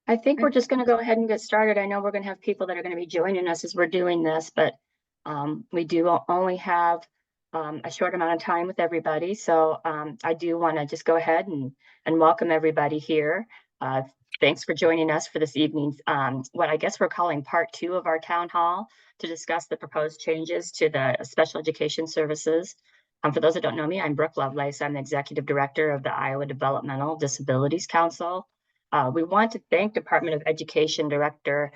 I think we're just going to go ahead and get started. I know we're going to have people that are going to be joining us as we're doing this, but we do only have a short amount of time with everybody. So I do want to just go ahead and welcome everybody here. Thanks for joining us for this evening's, what I guess we're calling part 2 of our town hall to discuss the proposed changes to the special education services. For those that don't know me, I'm Brooke Lovelace. I'm the Executive Director of the Iowa Developmental Disabilities Council. We want to thank Department of Education Director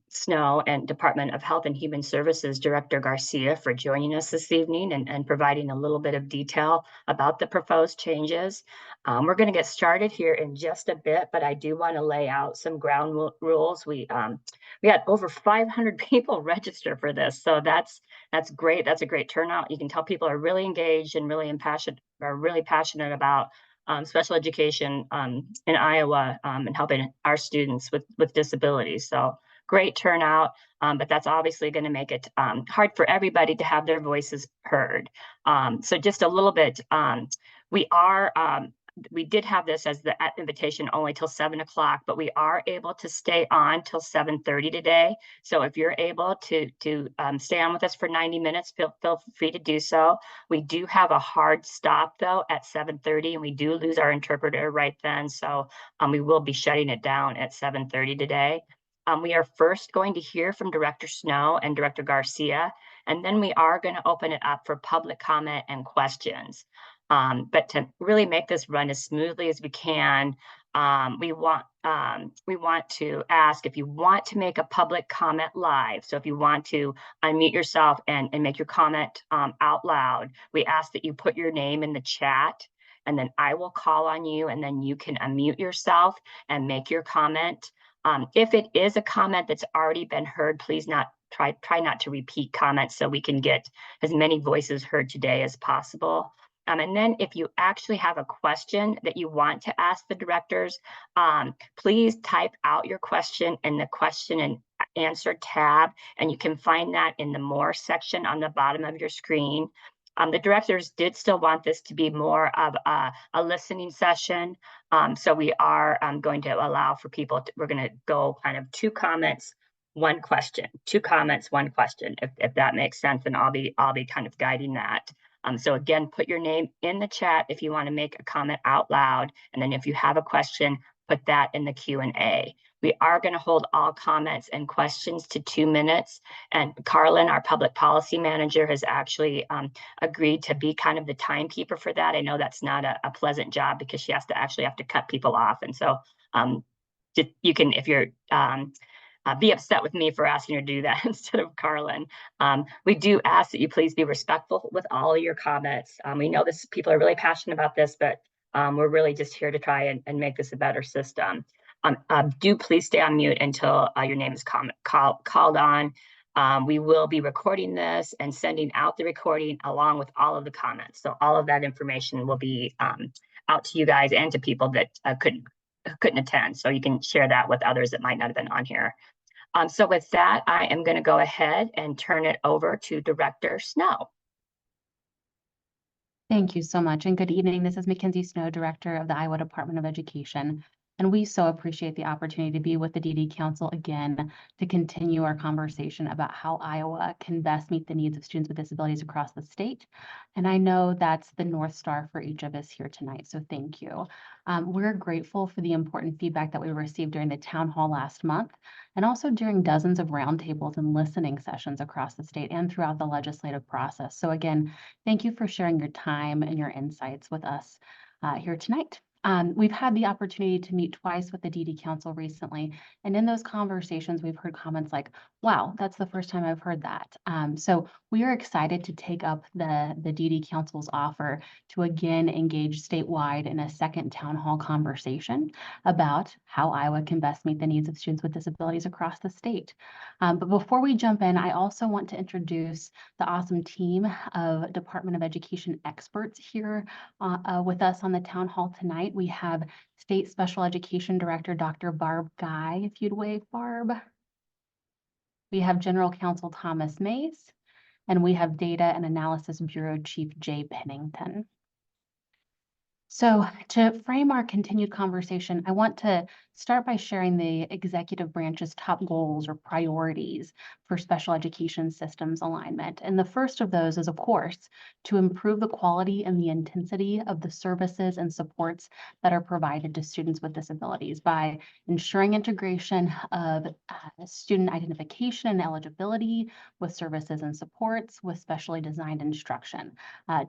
Snow and Department of Health and Human Services Director Garcia for joining us this evening and providing a little bit of detail about the proposed changes. We're going to get started here in just a bit, but I do want to lay out some ground rules. We had over 500 people register for this, so that's great. That's a great turnout. You can tell people are really engaged and really passionate about special education in Iowa and helping our students with disabilities. So great turnout, but that's obviously going to make it hard for everybody to have their voices heard. So just a little bit, we did have this as the invitation only till 7 o'clock, but we are able to stay on till 7:30 today. So if you're able to stay on with us for 90 minutes, feel free to do so. We do have a hard stop though at 7:30, and we do lose our interpreter right then. So we will be shutting it down at 7:30 today. We are first going to hear from Director Snow and Director Garcia, and then we are going to open it up for public comment and questions. But to really make this run as smoothly as we can, we want to ask if you want to make a public comment live. So if you want to unmute yourself and make your comment out loud, we ask that you put your name in the chat, and then I will call on you, and then you can unmute yourself and make your comment. If it is a comment that's already been heard, please try not to repeat comments so we can get as many voices heard today as possible. And then if you actually have a question that you want to ask the directors, please type out your question in the question and answer tab, and you can find that in the More section on the bottom of your screen. The directors did still want this to be more of a listening session. So we are going to allow for people we're going to go kind of 2 comments, 1 question, 2 comments, 1 question, if that makes sense, and I'll be kind of guiding that. So again, put your name in the chat if you want to make a comment out loud. And then if you have a question, put that in the Q&A. We are going to hold all comments and questions to 2 minutes. And Carlin, our public policy manager, has actually agreed to be kind of the timekeeper for that. I know that's not a pleasant job because she has to cut people off. And so you can, if you're be upset with me for asking her to do that instead of Carlin. We do ask that you please be respectful with all of your comments. We know people are really passionate about this, but we're really just here to try and make this a better system. Do please stay on mute until your name is called on. We will be recording this and sending out the recording along with all of the comments. So all of that information will be out to you guys and to people that couldn't attend. So you can share that with others that might not have been on here. So with that, I am going to go ahead and turn it over to Director Snow. Thank you so much, and good evening. This is Mackenzie Snow, Director of the Iowa Department of Education. And we so appreciate the opportunity to be with the DD Council again to continue our conversation about how Iowa can best meet the needs of students with disabilities across the state. And I know that's the North Star for each of us here tonight, so thank you. We're grateful for the important feedback that we received during the town hall last month, and also during dozens of roundtables and listening sessions across the state and throughout the legislative process. So again, thank you for sharing your time and your insights with us here tonight. We've had the opportunity to meet twice with the DD Council recently, and in those conversations, we've heard comments like, wow, that's the first time I've heard that. So we are excited to take up the DD Council's offer to again engage statewide in a second town hall conversation about how Iowa can best meet the needs of students with disabilities across the state. But before we jump in, I also want to introduce the awesome team of Department of Education experts here with us on the town hall tonight. We have State Special Education Director, Dr. Barb Guy, if you'd wave, Barb. We have General Counsel Thomas Mays, and we have Data and Analysis Bureau Chief Jay Pennington. So to frame our continued conversation, I want to start by sharing the executive branch's top goals or priorities for special education systems alignment. And the first of those is, of course, to improve the quality and the intensity of the services and supports that are provided to students with disabilities by ensuring integration of student identification and eligibility with services and supports with specially designed instruction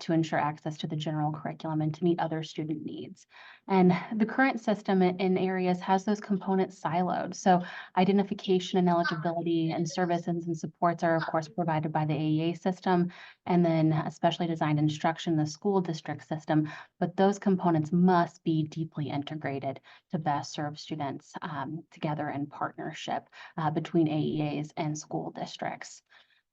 to ensure access to the general curriculum and to meet other student needs. And the current system in areas has those components siloed. So identification and eligibility and services and supports are, of course, provided by the AEA system, and then especially designed instruction, the school district system. But those components must be deeply integrated to best serve students together in partnership between AEAs and school districts.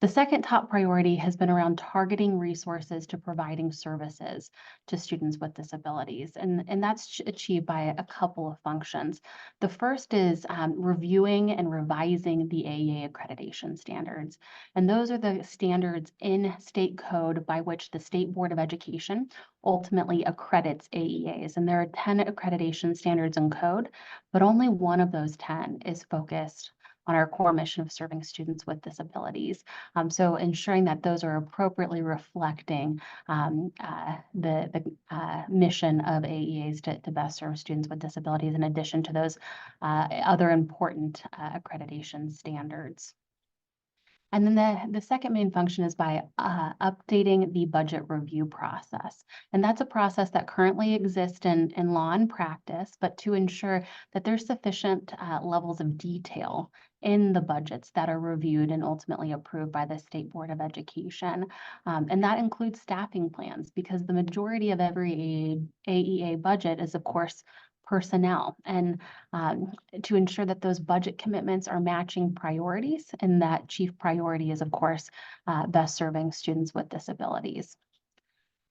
The second top priority has been around targeting resources to providing services to students with disabilities. And that's achieved by a couple of functions. The first is reviewing and revising the AEA accreditation standards. And those are the standards in state code by which the State Board of Education ultimately accredits AEAs. And there are 10 accreditation standards in code, but only one of those 10 is focused on our core mission of serving students with disabilities. So ensuring that those are appropriately reflecting the mission of AEAs to best serve students with disabilities, in addition to those other important accreditation standards. And then the second main function is by updating the budget review process. And that's a process that currently exists in law and practice, but to ensure that there's sufficient levels of detail in the budgets that are reviewed and ultimately approved by the State Board of Education. And that includes staffing plans, because the majority of every AEA budget is, of course, personnel, and to ensure that those budget commitments are matching priorities, and that chief priority is, of course, best serving students with disabilities.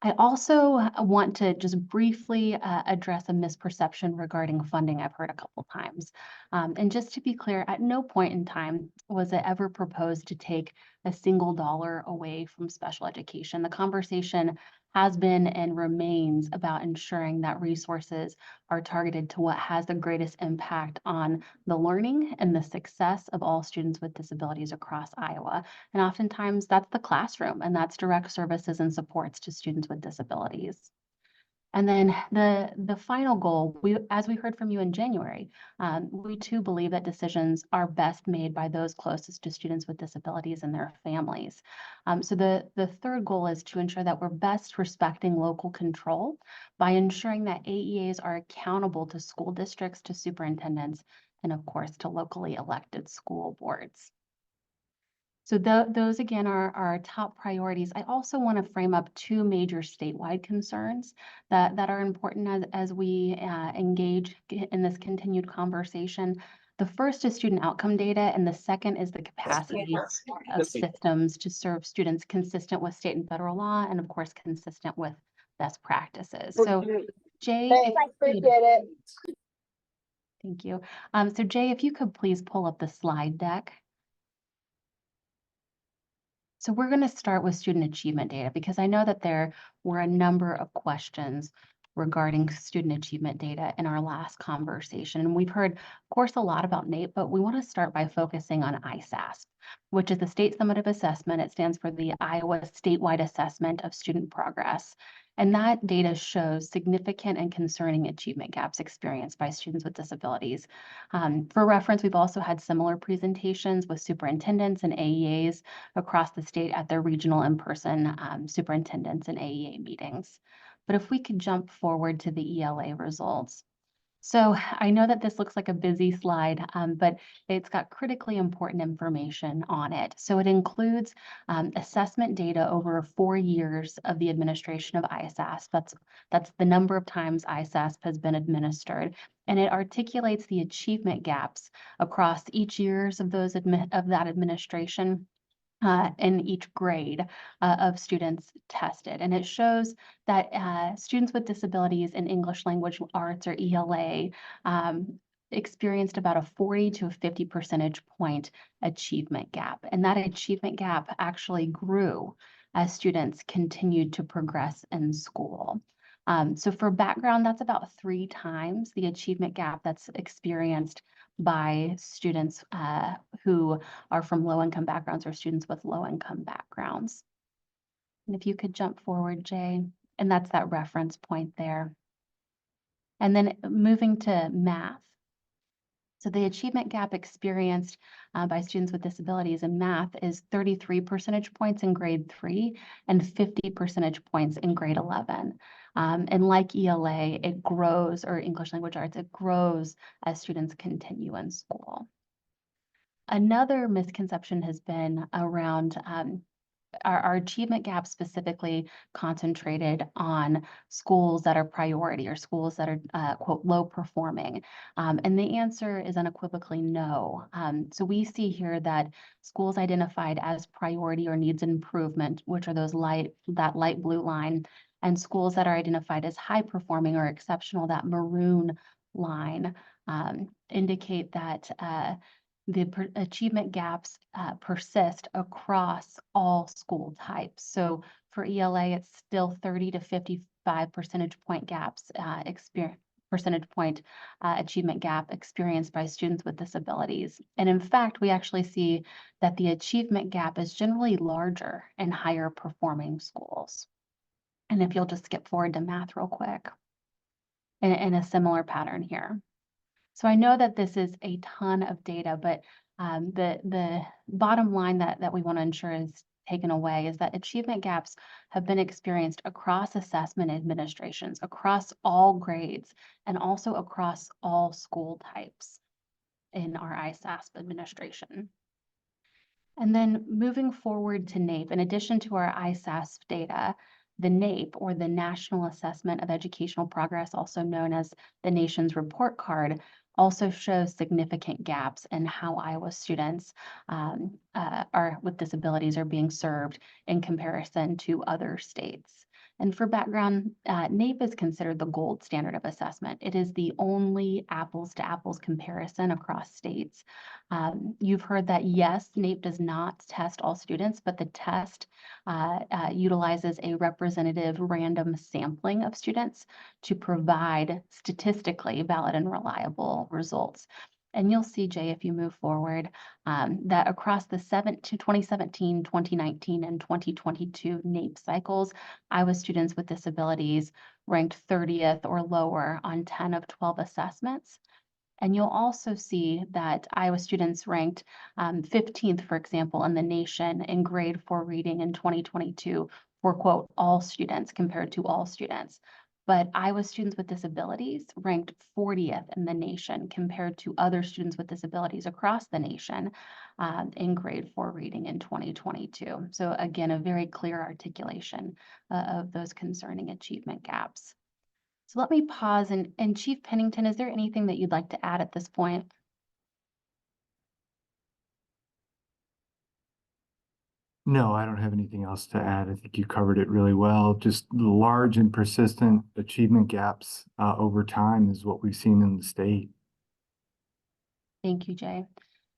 I also want to just briefly address a misperception regarding funding I've heard a couple times. And just to be clear, at no point in time was it ever proposed to take a single dollar away from special education. The conversation has been and remains about ensuring that resources are targeted to what has the greatest impact on the learning and the success of all students with disabilities across Iowa. And oftentimes that's the classroom, and that's direct services and supports to students with disabilities. And then the final goal, as we heard from you in January, we too believe that decisions are best made by those closest to students with disabilities and their families. So the third goal is to ensure that we're best respecting local control by ensuring that AEAs are accountable to school districts, to superintendents, and of course to locally elected school boards. So those again are our top priorities. I also want to frame up two major statewide concerns that are important as we engage in this continued conversation. The first is student outcome data, and the second is the capacity of systems to serve students consistent with state and federal law, and of course consistent with best practices. So Jay, thank you. So Jay, if you could please pull up the slide deck. So we're going to start with student achievement data, because I know that there were a number of questions regarding student achievement data in our last conversation. And we've heard, of course, a lot about NAEP, but we want to start by focusing on ISASP, which is the State Summative Assessment. It stands for the Iowa Statewide Assessment of Student Progress. And that data shows significant and concerning achievement gaps experienced by students with disabilities. For reference, we've also had similar presentations with superintendents and AEAs across the state at their regional in-person superintendents and AEA meetings. But if we could jump forward to the ELA results. So I know that this looks like a busy slide, but it's got critically important information on it. So it includes assessment data over 4 years of the administration of ISASP. That's the number of times ISASP has been administered. And it articulates the achievement gaps across each years of that administration in each grade of students tested. And it shows that students with disabilities in English language arts, or ELA, experienced about a 40 to a 50 percentage point achievement gap. And that achievement gap actually grew as students continued to progress in school. So for background, that's about 3 times the achievement gap that's experienced by students who are from low-income backgrounds or students with low-income backgrounds. And if you could jump forward, Jay, and that's that reference point there. And then moving to math. So the achievement gap experienced by students with disabilities in math is 33 percentage points in grade 3 and 50 percentage points in grade 11. And like ELA, it grows, or English language arts, it grows as students continue in school. Another misconception has been around our achievement gap specifically concentrated on schools that are priority or schools that are, quote, low performing. And the answer is unequivocally no. So we see here that schools identified as priority or needs improvement, which are that light blue line, and schools that are identified as high performing or exceptional, that maroon line, indicate that the achievement gaps persist across all school types. So for ELA, it's still 30 to 55 percentage point gaps, achievement gap experienced by students with disabilities. And in fact, we actually see that the achievement gap is generally larger in higher performing schools. And if you'll just skip forward to math real quick, in a similar pattern here. So I know that this is a ton of data, but the bottom line that we want to ensure is taken away is that achievement gaps have been experienced across assessment administrations, across all grades, and also across all school types in our ISASP administration. And then moving forward to NAEP, in addition to our ISASP data, the NAEP, or the National Assessment of Educational Progress, also known as the nation's report card, also shows significant gaps in how Iowa students with disabilities are being served in comparison to other states. And for background, NAEP is considered the gold standard of assessment. It is the only apples to apples comparison across states. You've heard that, yes, NAEP does not test all students, but the test utilizes a representative random sampling of students to provide statistically valid and reliable results. And you'll see, Jay, if you move forward, that across the 2017, 2019, and 2022 NAEP cycles, Iowa students with disabilities ranked 30th or lower on 10 of 12 assessments. And you'll also see that Iowa students ranked 15th, for example, in the nation in grade 4 reading in 2022 for, quote, all students compared to all students. But Iowa students with disabilities ranked 40th in the nation compared to other students with disabilities across the nation in grade 4 reading in 2022. So again, a very clear articulation of those concerning achievement gaps. So let me pause, and Chief Pennington, is there anything that you'd like to add at this point? No, I don't have anything else to add. I think you covered it really well. Just large and persistent achievement gaps over time is what we've seen in the state. Thank you, Jay.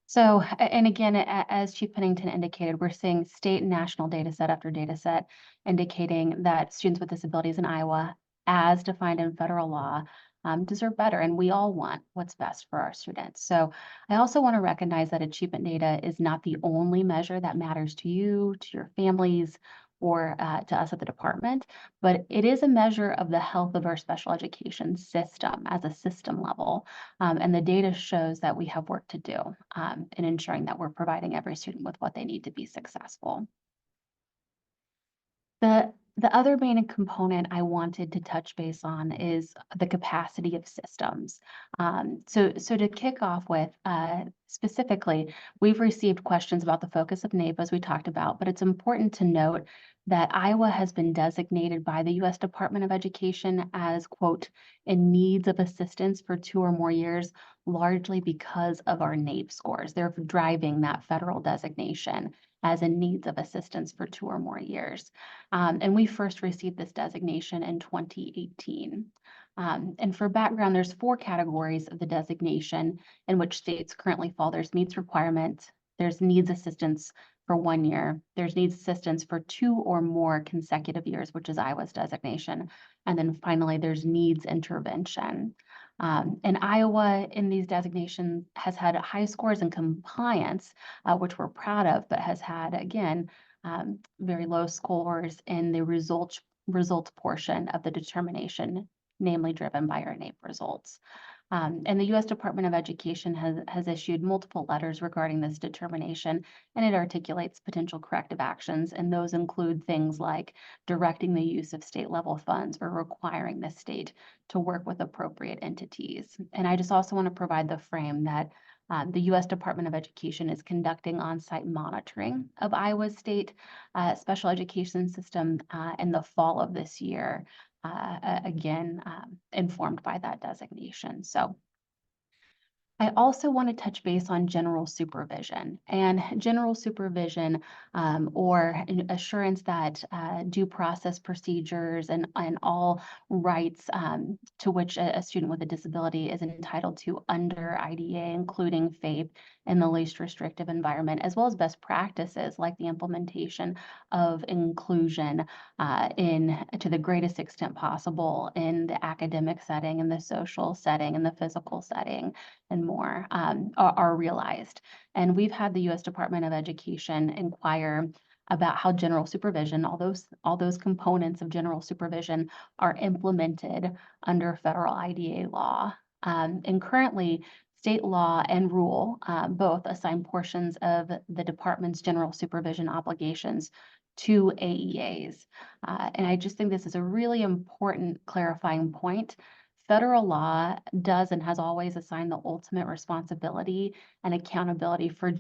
So, and again, as Chief Pennington indicated, we're seeing state and national data set after data set indicating that students with disabilities in Iowa, as defined in federal law, deserve better, and we all want what's best for our students. So I also want to recognize that achievement data is not the only measure that matters to you, to your families, or to us at the department, but it is a measure of the health of our special education system as a system level. And the data shows that we have work to do in ensuring that we're providing every student with what they need to be successful. The other main component I wanted to touch base on is the capacity of systems. So to kick off with, specifically, we've received questions about the focus of NAEP, as we talked about, but it's important to note that Iowa has been designated by the U.S. Department of Education as, quote, in needs of assistance for 2 or more years, largely because of our NAEP scores. They're driving that federal designation as in needs of assistance for 2 or more years. And we first received this designation in 2018. And for background, there's 4 categories of the designation in which states currently fall. There's meets requirements, there's needs assistance for 1 year. There's needs assistance for 2 or more consecutive years, which is Iowa's designation. And then finally, there's needs intervention. And Iowa in these designations has had high scores in compliance, which we're proud of, but has had, again, very low scores in the results portion of the determination, namely driven by our NAEP results. And the U.S. Department of Education has issued multiple letters regarding this determination, and it articulates potential corrective actions, and those include things like directing the use of state level funds or requiring the state to work with appropriate entities. And I just also want to provide the frame that the U.S. Department of Education is conducting on-site monitoring of Iowa's state special education system in the fall of this year. Again, informed by that designation. So I also want to touch base on general supervision, and general supervision or assurance that due process procedures and all rights to which a student with a disability is entitled to under IDEA, including FAPE in the least restrictive environment, as well as best practices like the implementation of inclusion to the greatest extent possible in the academic setting, in the social setting, in the physical setting, and more are realized. And we've had the U.S. Department of Education inquire about how general supervision, all those components of general supervision are implemented under federal IDEA law. And currently, state law and rule both assign portions of the department's general supervision obligations to AEAs. And I just think this is a really important clarifying point. Federal law does and has always assigned the ultimate responsibility and accountability for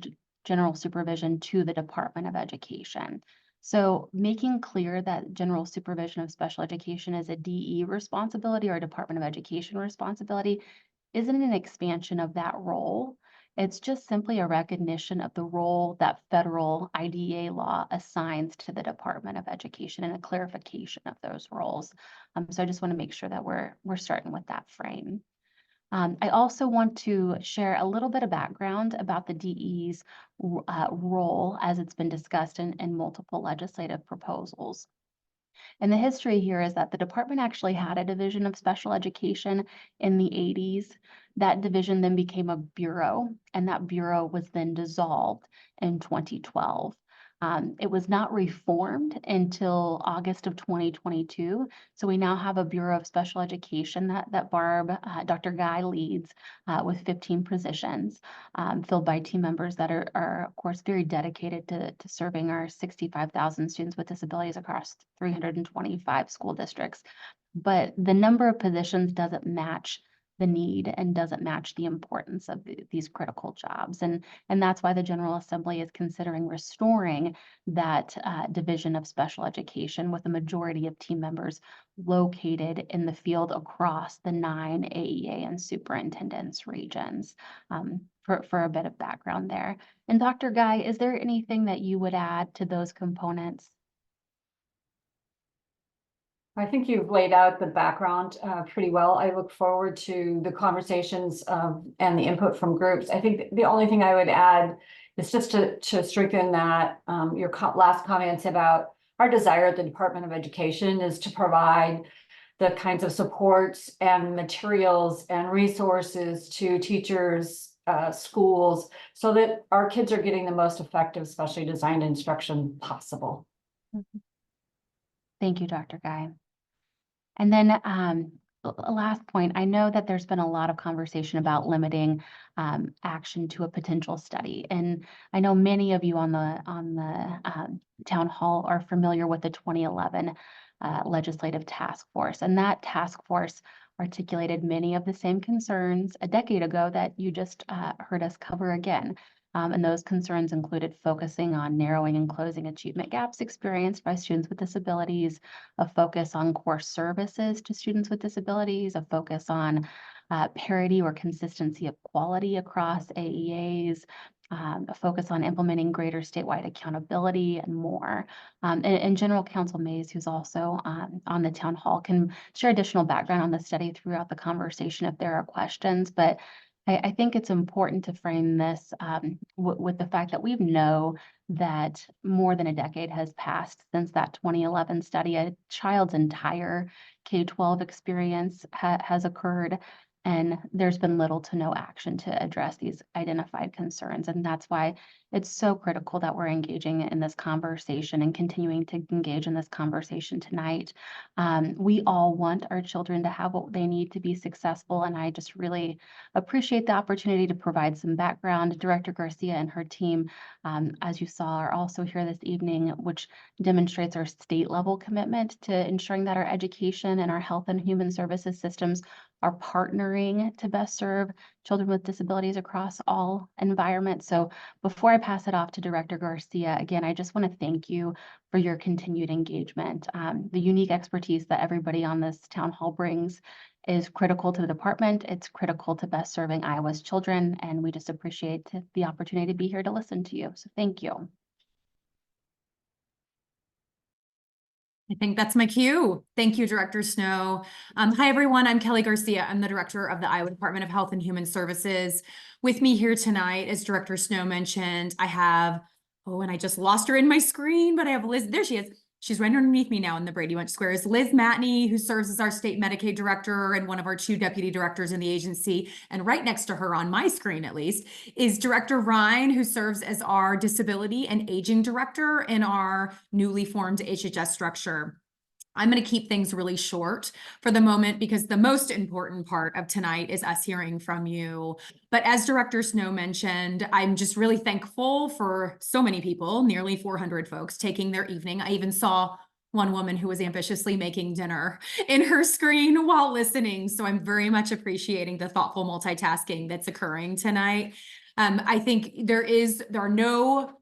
general supervision to the Department of Education. So making clear that general supervision of special education is a DE responsibility or a Department of Education responsibility isn't an expansion of that role. It's just simply a recognition of the role that federal IDEA law assigns to the Department of Education and a clarification of those roles. So I just want to make sure that we're starting with that frame. I also want to share a little bit of background about the DE's role as it's been discussed in multiple legislative proposals. And the history here is that the department actually had a division of special education in the 80s. That division then became a bureau, and that bureau was then dissolved in 2012. It was not reformed until August of 2022. So we now have a Bureau of Special Education that Dr. Guy leads with 15 positions filled by team members that are of course, very dedicated to serving our 65,000 students with disabilities across 325 school districts. But the number of positions doesn't match the need and doesn't match the importance of these critical jobs. And that's why the General Assembly is considering restoring that division of special education with a majority of team members located in the field across the 9 AEA and superintendents regions. For a bit of background there. And Dr. Guy, is there anything that you would add to those components? I think you've laid out the background pretty well. I look forward to the conversations and the input from groups. I think the only thing I would add is just to strengthen that your last comments about our desire at the Department of Education is to provide the kinds of supports and materials and resources to teachers, schools, so that our kids are getting the most effective, specially designed instruction possible. Thank you, Dr. Guy. And then last point, I know that there's been a lot of conversation about limiting action to a potential study. And I know many of you on the town hall are familiar with the 2011 legislative task force. And that task force articulated many of the same concerns a decade ago that you just heard us cover again. And those concerns included focusing on narrowing and closing achievement gaps experienced by students with disabilities, a focus on core services to students with disabilities, a focus on parity or consistency of quality across AEAs, a focus on implementing greater statewide accountability and more. And General Counsel Mays, who's also on the town hall, can share additional background on the study throughout the conversation if there are questions. But I think it's important to frame this with the fact that we know that more than a decade has passed since that 2011 study. A child's entire K-12 experience has occurred, and there's been little to no action to address these identified concerns. And that's why it's so critical that we're engaging in this conversation and continuing to engage in this conversation tonight. We all want our children to have what they need to be successful, and I just really appreciate the opportunity to provide some background. Director Garcia and her team, as you saw, are also here this evening, which demonstrates our state level commitment to ensuring that our education and our health and human services systems are partnering to best serve children with disabilities across all environments. So before I pass it off to Director Garcia, again, I just want to thank you for your continued engagement. The unique expertise that everybody on this town hall brings is critical to the department. It's critical to best serving Iowa's children, and we just appreciate the opportunity to be here to listen to you. So thank you. I think that's my cue. Thank you, Director Snow. Hi, everyone. I'm Kelly Garcia. I'm the director of the Iowa Department of Health and Human Services. With me here tonight, as Director Snow mentioned, I have, and I just lost her in my screen, but I have Liz. There she is. She's right underneath me now in the Brady Bunch squares. Liz Matney, who serves as our state Medicaid director and one of our 2 deputy directors in the agency. And right next to her on my screen, at least, is Director Ryan, who serves as our disability and aging director in our newly formed HHS structure. I'm going to keep things really short for the moment because the most important part of tonight is us hearing from you. But as Director Snow mentioned, I'm just really thankful for so many people, nearly 400 folks taking their evening. I even saw one woman who was ambitiously making dinner in her screen while listening. So I'm very much appreciating the thoughtful multitasking that's occurring tonight. I think there are no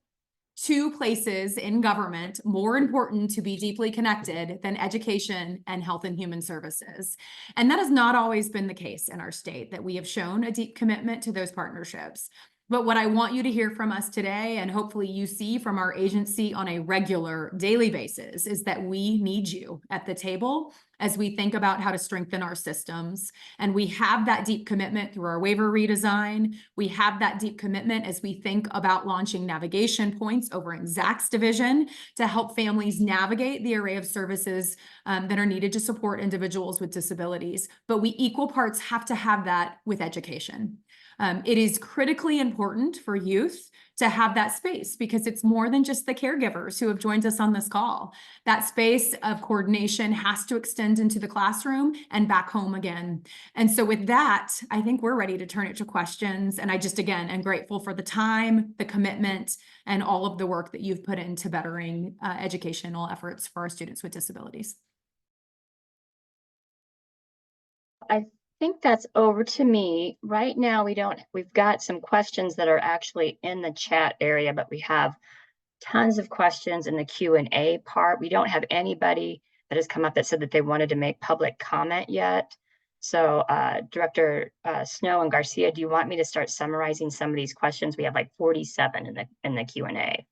2 places in government more important to be deeply connected than education and health and human services. And that has not always been the case in our state, that we have shown a deep commitment to those partnerships. But what I want you to hear from us today, and hopefully you see from our agency on a regular daily basis, is that we need you at the table as we think about how to strengthen our systems. And we have that deep commitment through our waiver redesign. We have that deep commitment as we think about launching navigation points over in Zach's division to help families navigate the array of services that are needed to support individuals with disabilities. But we equal parts have to have that with education. It is critically important for youth to have that space because it's more than just the caregivers who have joined us on this call. That space of coordination has to extend into the classroom and back home again. And so with that, I think we're ready to turn it to questions. And I just, again, am grateful for the time, the commitment, and all of the work that you've put into bettering educational efforts for our students with disabilities. I think that's over to me. Right now, we've got some questions that are actually in the chat area, but we have tons of questions in the Q&A part. We don't have anybody that has come up that said that they wanted to make public comment yet. So Director Snow and Garcia, do you want me to start summarizing some of these questions? We have like 47 in the Q&A.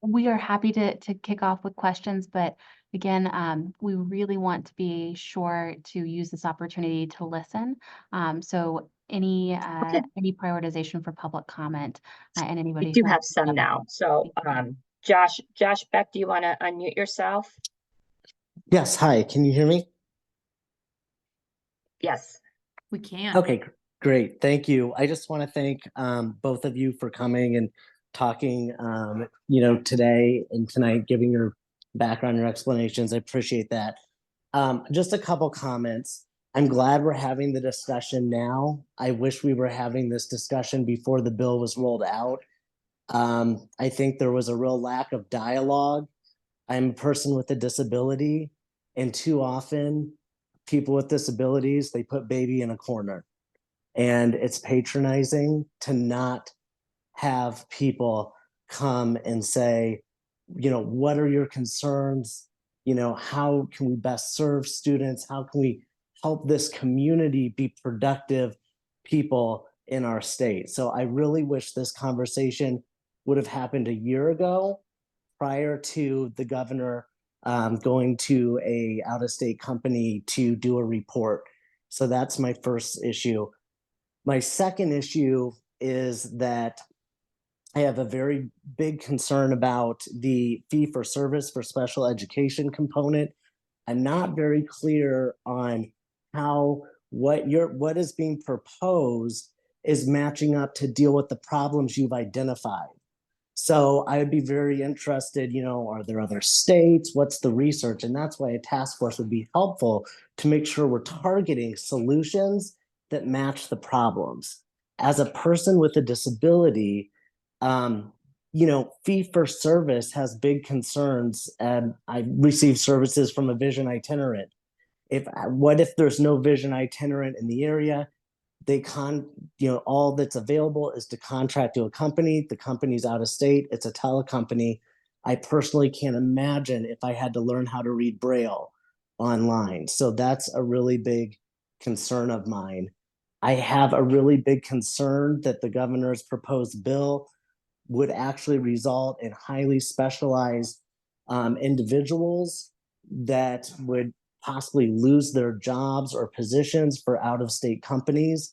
We are happy to kick off with questions, but again, we really want to be sure to use this opportunity to listen. So any prioritization for public comment and anybody We do have some now. So Josh Beck, do you want to unmute yourself? Yes, hi, can you hear me? Yes. We can. Okay, great, thank you. I just want to thank both of you for coming and talking, today and tonight, giving your background, your explanations. I appreciate that. Just a couple comments. I'm glad we're having the discussion now. I wish we were having this discussion before the bill was rolled out. I think there was a real lack of dialogue. I'm a person with a disability, and too often people with disabilities, they put baby in a corner, and it's patronizing to not have people come and say, what are your concerns? How can we best serve students? How can we help this community be productive people in our state? So I really wish this conversation would have happened a year ago, prior to the governor going to a out-of-state company to do a report. So that's my first issue. My second issue is that I have a very big concern about the fee for service for special education component. I'm not very clear on how what is being proposed is matching up to deal with the problems you've identified. So I'd be very interested, are there other states? What's the research? And that's why a task force would be helpful to make sure we're targeting solutions that match the problems. As a person with a disability, fee for service has big concerns. And I receive services from a vision itinerant. What if there's no vision itinerant in the area? All that's available is to contract to a company. The company's out of state. It's a telecompany. I personally can't imagine if I had to learn how to read Braille online. So that's a really big concern of mine. I have a really big concern that the governor's proposed bill would actually result in highly specialized individuals that would possibly lose their jobs or positions for out-of-state companies.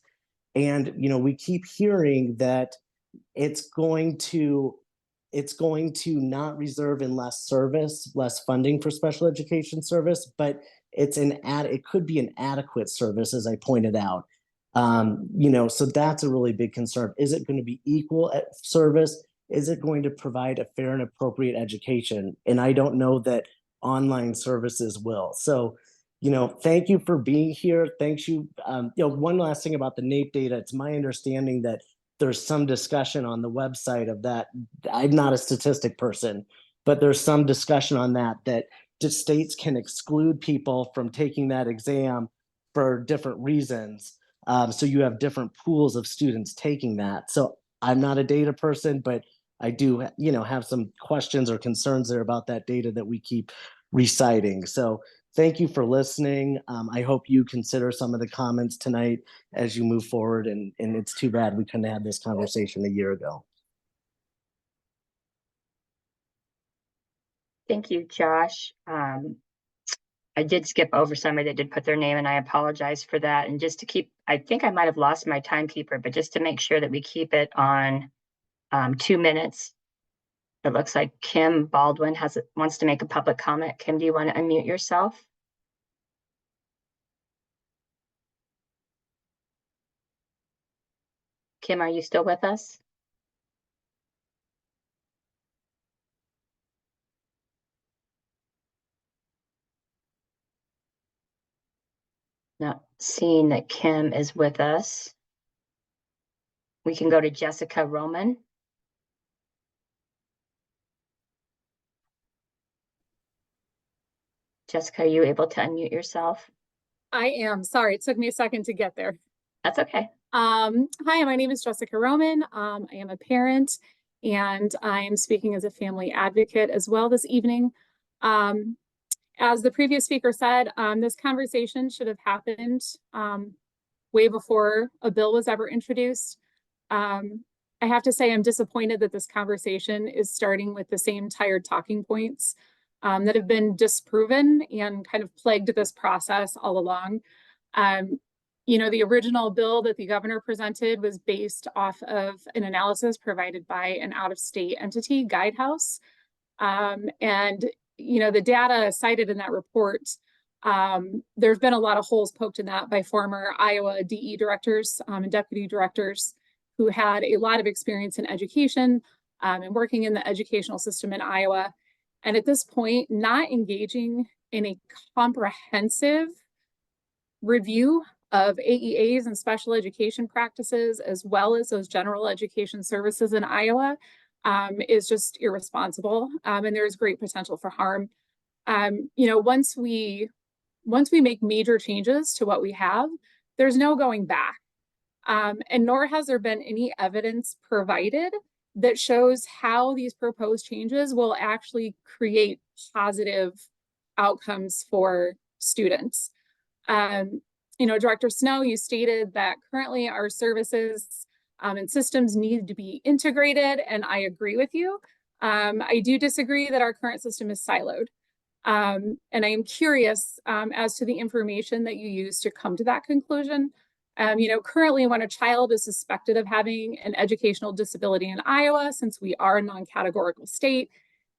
And we keep hearing that it's going to not reserve in less funding for special education service, but it could be an adequate service, as I pointed out. So that's a really big concern. Is it going to be equal service? Is it going to provide a fair and appropriate education? And I don't know that online services will. So, thank you for being here. Thanks you. One last thing about the NAEP data. It's my understanding that there's some discussion on the website of that. I'm not a statistic person, but there's some discussion on that just states can exclude people from taking that exam for different reasons. So you have different pools of students taking that. So I'm not a data person, but I do, have some questions or concerns there about that data that we keep reciting. So thank you for listening. I hope you consider some of the comments tonight as you move forward. And it's too bad we couldn't have this conversation a year ago. Thank you, Josh. I did skip over somebody that did put their name, and I apologize for that. And just to keep, I think I might have lost my timekeeper, but just to make sure that we keep it on 2 minutes. It looks like Kim Baldwin wants to make a public comment. Kim, do you want to unmute yourself? Kim, are you still with us? Not seeing that Kim is with us. We can go to Jessica Roman. Jessica, are you able to unmute yourself? I am. Sorry, it took me a second to get there. That's okay. Hi, my name is Jessica Roman. I am a parent and I am speaking as a family advocate as well this evening. As the previous speaker said, this conversation should have happened way before a bill was ever introduced. I have to say I'm disappointed that this conversation is starting with the same tired talking points that have been disproven and kind of plagued this process all along. The original bill that the governor presented was based off of an analysis provided by an out-of-state entity, Guidehouse. The data cited in that report, there's been a lot of holes poked in that by former Iowa DE directors and deputy directors who had a lot of experience in education and working in the educational system in Iowa. And at this point, not engaging in a comprehensive review of AEAs and special education practices, as well as those general education services in Iowa, is just irresponsible. And there is great potential for harm. Once we make major changes to what we have, there's no going back. And nor has there been any evidence provided that shows how these proposed changes will actually create positive outcomes for students. Director Snow, you stated that currently our services and systems need to be integrated, and I agree with you. I do disagree that our current system is siloed. And I am curious as to the information that you use to come to that conclusion. Currently when a child is suspected of having an educational disability in Iowa, since we are a non-categorical state,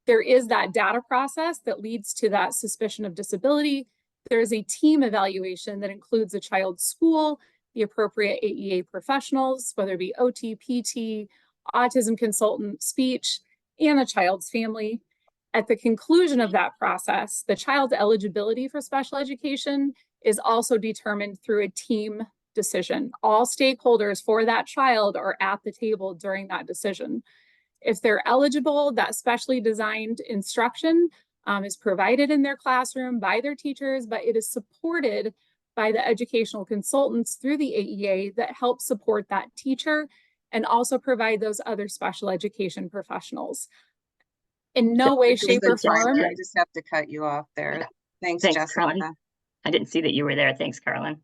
there is that data process that leads to that suspicion of disability. There is a team evaluation that includes a child's school, the appropriate AEA professionals, whether it be OT, PT, autism consultant, speech, and the child's family. At the conclusion of that process, the child's eligibility for special education is also determined through a team decision. All stakeholders for that child are at the table during that decision. If they're eligible, that specially designed instruction is provided in their classroom by their teachers, but it is supported by the educational consultants through the AEA that help support that teacher and also provide those other special education professionals. In no way, shape, or form. I just have to cut you off there. Yeah. Thanks, Thanks, Jessica. Carlin. I didn't see that you were there. Thanks, Carolyn.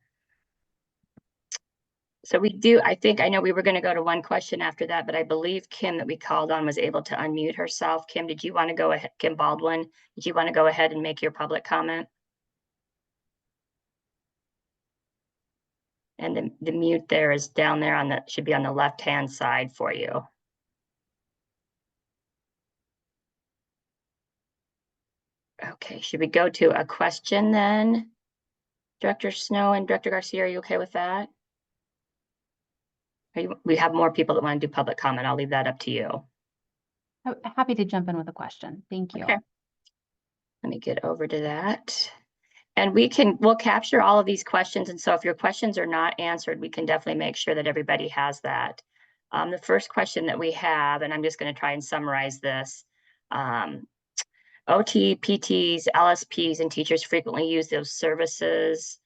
So I know we were going to go to one question after that, but I believe Kim that we called on was able to unmute herself. Kim, did you want to go ahead? Kim Baldwin, did you want to go ahead and make your public comment? And the mute there is down there should be on the left-hand side for you. Okay, should we go to a question then? Director Snow and Director Garcia, are you okay with that? We have more people that want to do public comment. I'll leave that up to you. I'm happy to jump in with a question. Thank you. Okay. Let me get over to that. And we'll capture all of these questions. And so if your questions are not answered, we can definitely make sure that everybody has that. The first question that we have, and I'm just going to try and summarize this. OT, PTs, LSPs, and teachers frequently use those services.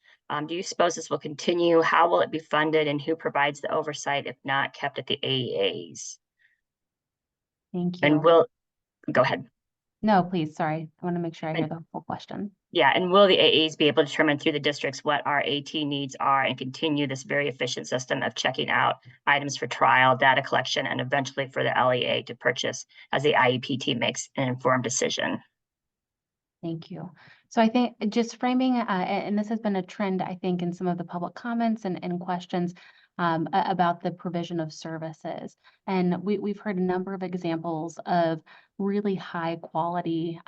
Do you suppose this will continue? How will it be funded, and who provides the oversight if not kept at the AEAs? Thank you. And go ahead. No, please, sorry. I want to make sure I hear the full question. Yeah, and will the AEAs be able to determine through the districts what our AT needs are and continue this very efficient system of checking out items for trial, data collection, and eventually for the LEA to purchase as the IEP team makes an informed decision? Thank you. So I think just framing, and this has been a trend, I think, in some of the public comments and questions about the provision of services. And we've heard a number of examples of really high quality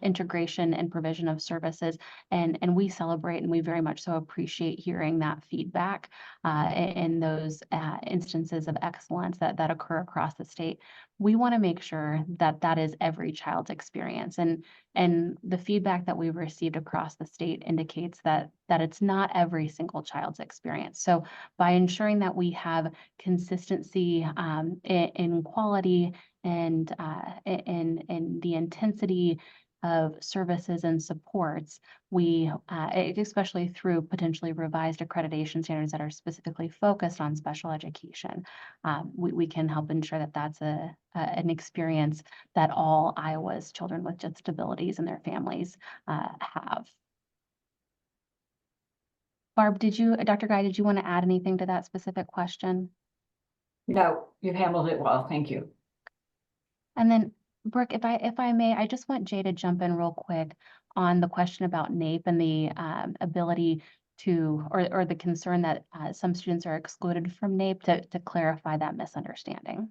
integration and provision of services. And we celebrate and we very much so appreciate hearing that feedback in those instances of excellence that occur across the state. We want to make sure that that is every child's experience. And the feedback that we've received across the state indicates that it's not every single child's experience. So by ensuring that we have consistency in quality and in the intensity of services and supports, we, especially through potentially revised accreditation standards that are specifically focused on special education, we can help ensure that that's an experience that all Iowa's children with disabilities and their families have. Barb, Dr. Guy, did you want to add anything to that specific question? No, you've handled it well. Thank you. And then, Brooke, if I may, I just want Jay to jump in real quick on the question about NAEP and the ability to, or the concern that some students are excluded from NAEP to clarify that misunderstanding.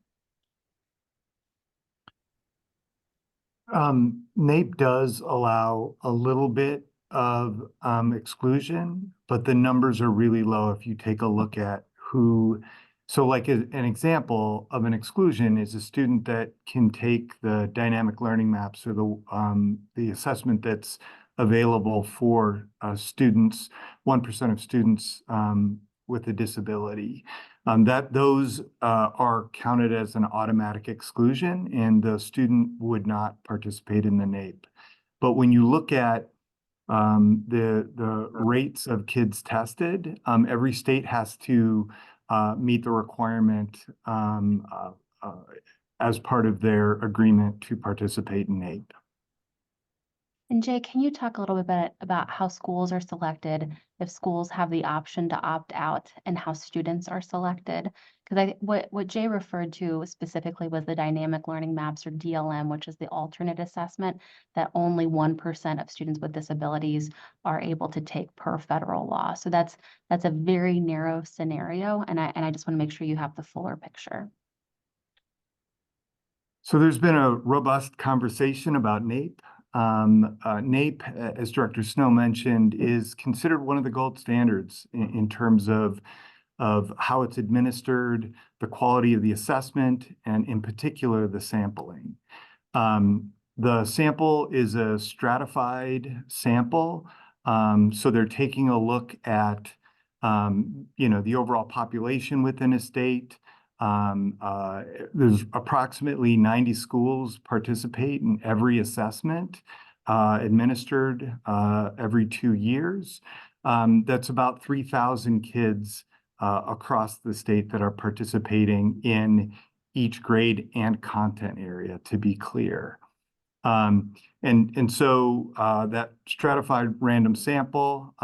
NAEP does allow a little bit of exclusion, but the numbers are really low if you take a look at who. So like an example of an exclusion is a student that can take the dynamic learning maps or the assessment that's available for students, 1% of students with a disability. Those are counted as an automatic exclusion, and the student would not participate in the NAEP. But when you look at the rates of kids tested, every state has to meet the requirement as part of their agreement to participate in NAEP. And Jay, can you talk a little bit about how schools are selected, if schools have the option to opt out, and how students are selected? Because what Jay referred to specifically was the dynamic learning maps, or DLM, which is the alternate assessment that only 1% of students with disabilities are able to take per federal law. So that's a very narrow scenario, and I just want to make sure you have the fuller picture. So there's been a robust conversation about NAEP. NAEP, as Director Snow mentioned, is considered one of the gold standards in terms of how it's administered, the quality of the assessment, and in particular, the sampling. The sample is a stratified sample. So they're taking a look at, the overall population within a state. There's approximately 90 schools participate in every assessment administered every 2 years. That's about 3,000 kids across the state that are participating in each grade and content area, to be clear. So that stratified random sample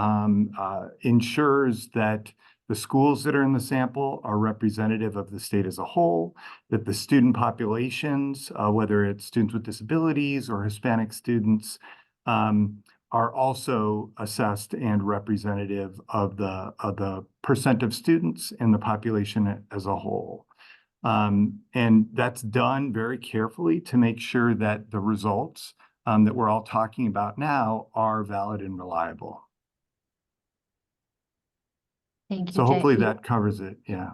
ensures that the schools that are in the sample are representative of the state as a whole, that the student populations, whether it's students with disabilities or Hispanic students, are also assessed and representative of the percent of students in the population as a whole. And that's done very carefully to make sure that the results that we're all talking about now are valid and reliable. Thank you, So Jay. hopefully that covers it. Yeah.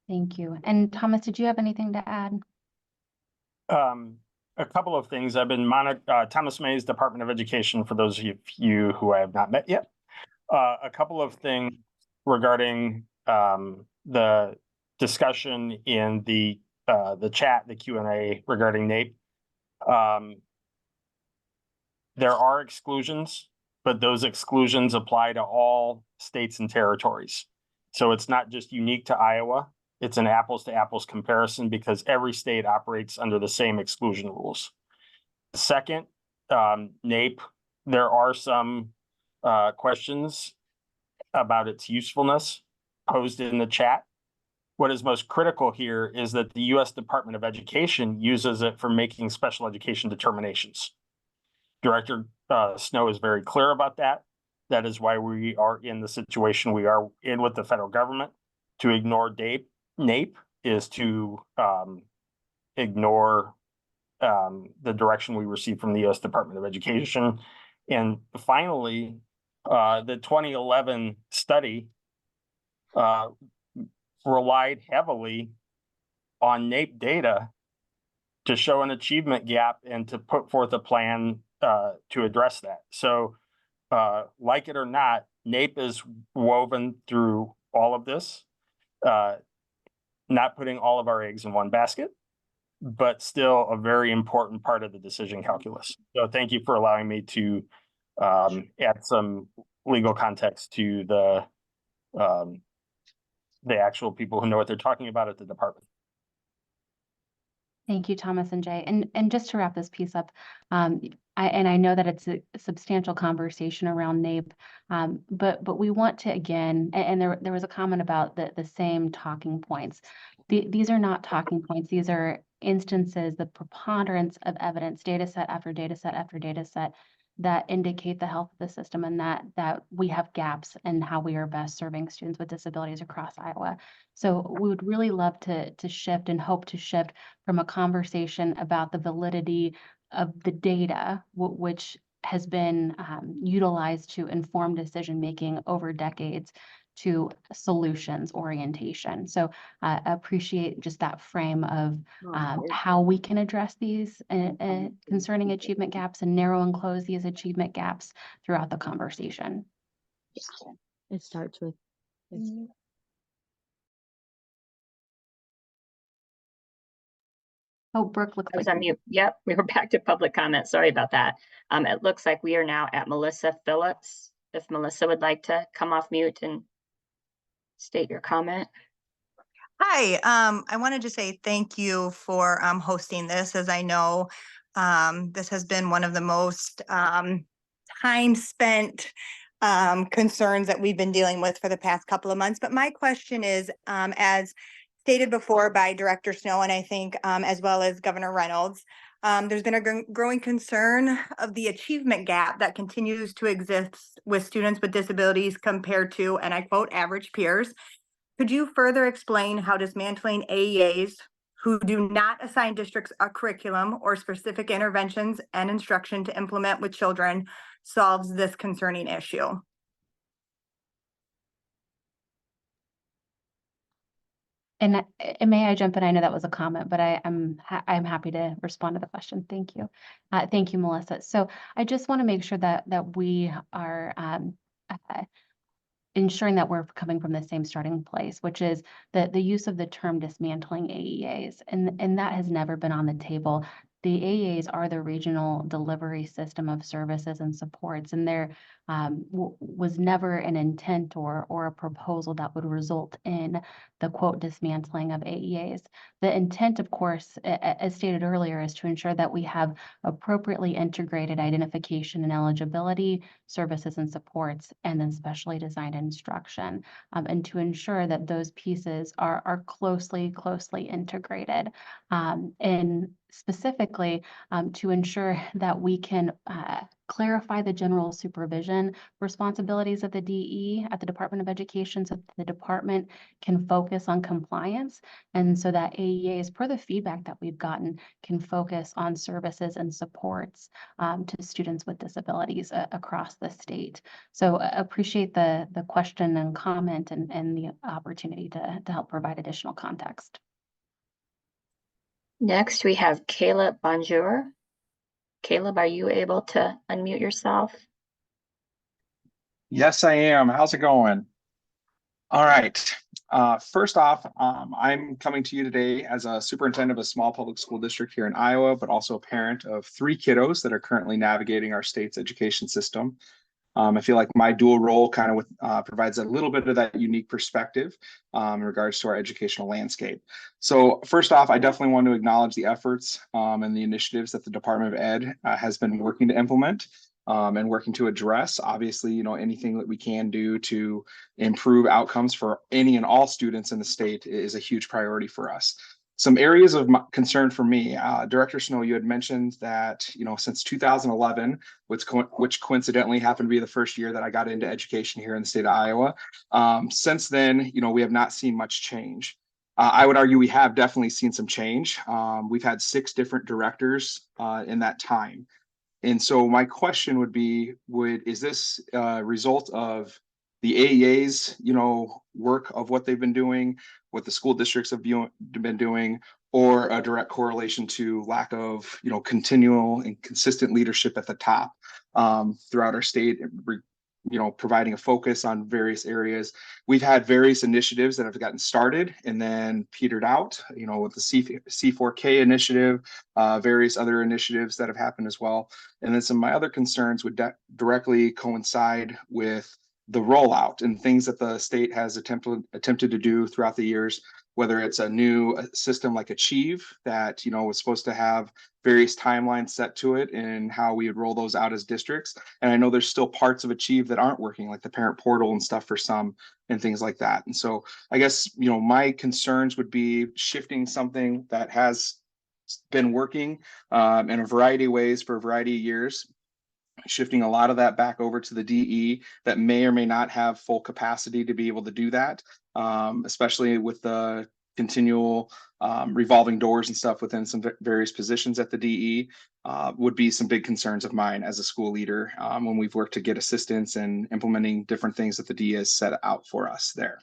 Thank you. And Thomas, did you have anything to add? A couple of things. I've been Thomas Mays, Department of Education, for those of you who I have not met yet. A couple of things regarding the discussion in the chat, the Q&A regarding NAEP. There are exclusions, but those exclusions apply to all states and territories. So it's not just unique to Iowa. It's an apples to apples comparison because every state operates under the same exclusion rules. Second, NAEP, there are some questions about its usefulness posed in the chat. What is most critical here is that the U.S. Department of Education uses it for making special education determinations. Director Snow is very clear about that. That is why we are in the situation we are in with the federal government. To ignore NAEP is to ignore the direction we receive from the U.S. Department of Education. And finally, the 2011 study relied heavily on NAEP data to show an achievement gap and to put forth a plan to address that. So like it or not, NAEP is woven through all of this, not putting all of our eggs in one basket, but still a very important part of the decision calculus. So thank you for allowing me to add some legal context to the actual people who know what they're talking about at the department. Thank you, Thomas and Jay. And just to wrap this piece up, I know that it's a substantial conversation around NAEP, but we want to again, and there was a comment about the same talking points. These are not talking points. These are instances, the preponderance of evidence, data set after data set after data set, that indicate the health of the system and that we have gaps in how we are best serving students with disabilities across Iowa. So we would really love to shift and hope to shift from a conversation about the validity of the data, which has been utilized to inform decision-making over decades, to solutions orientation. So I appreciate just that frame of how we can address these concerning achievement gaps and narrow and close these achievement gaps throughout the conversation. It starts with. Oh, Brooke looks I was like. on mute. Yep, we were back to public comment. Sorry about that. It looks like we are now at Melissa Phillips. If Melissa would like to come off mute and state your comment. Hi, I wanted to say thank you for hosting this. As I know, This has been one of the most time spent concerns that we've been dealing with for the past couple of months. But my question is, as stated before by Director Snow, and I think as well as Governor Reynolds, there's been a growing concern of the achievement gap that continues to exist with students with disabilities compared to, and I quote, average peers. Could you further explain how dismantling AEAs who do not assign districts a curriculum or specific interventions and instruction to implement with children solves this concerning issue? And may I jump in? I know that was a comment, but I'm happy to respond to the question. Thank you. Thank you, Melissa. So I just want to make sure that we are ensuring that we're coming from the same starting place, which is the use of the term dismantling AEAs. And that has never been on the table. The AEAs are the regional delivery system of services and supports, and there was never an intent or a proposal that would result in the quote dismantling of AEAs. The intent, of course, as stated earlier, is to ensure that we have appropriately integrated identification and eligibility services and supports, and then specially designed instruction, and to ensure that those pieces are closely integrated, and specifically to ensure that we can clarify the general supervision responsibilities of the DE at the Department of Education, so that the department can focus on compliance, and so that AEAs, per the feedback that we've gotten, can focus on services and supports to students with disabilities across the state. So appreciate the question and comment and the opportunity to help provide additional context. Next, we have Caleb Bonjour. Caleb, are you able to unmute yourself? Yes, I am. How's it going? All right. First off, I'm coming to you today as a superintendent of a small public school district here in Iowa, but also a parent of 3 kiddos that are currently navigating our state's education system. I feel like my dual role kind of provides a little bit of that unique perspective in regards to our educational landscape. So first off, I definitely want to acknowledge the efforts and the initiatives that the Department of Ed has been working to implement and working to address. Obviously, you know, anything that we can do to improve outcomes for any and all students in the state is a huge priority for us. Some areas of concern for me, Director Snow, you had mentioned that, you know, since 2011, which coincidentally happened to be the first year that I got into education here in the state of Iowa. Since then, you know, we have not seen much change. I would argue we have definitely seen some change. We've had 6 different directors in that time. And so my question would be, is this a result of the AEAs, you know, work of what they've been doing, what the school districts have been doing, or a direct correlation to lack of, you know, continual and consistent leadership at the top throughout our state, you know, providing a focus on various areas. We've had various initiatives that have gotten started and then petered out, you know, with the C4K initiative, various other initiatives that have happened as well. And then some of my other concerns would directly coincide with the rollout and things that the state has attempted to do throughout the years, whether it's a new system like Achieve that, you know, was supposed to have various timelines set to it and how we would roll those out as districts. And I know there's still parts of Achieve that aren't working, like the parent portal and stuff for some and things like that. And so I guess, you know, my concerns would be shifting something that has been working in a variety of ways for a variety of years, shifting a lot of that back over to the DE that may or may not have full capacity to be able to do that, especially with the continual revolving doors and stuff within some various positions at the DE, would be some big concerns of mine as a school leader when we've worked to get assistance and implementing different things that the DE has set out for us there.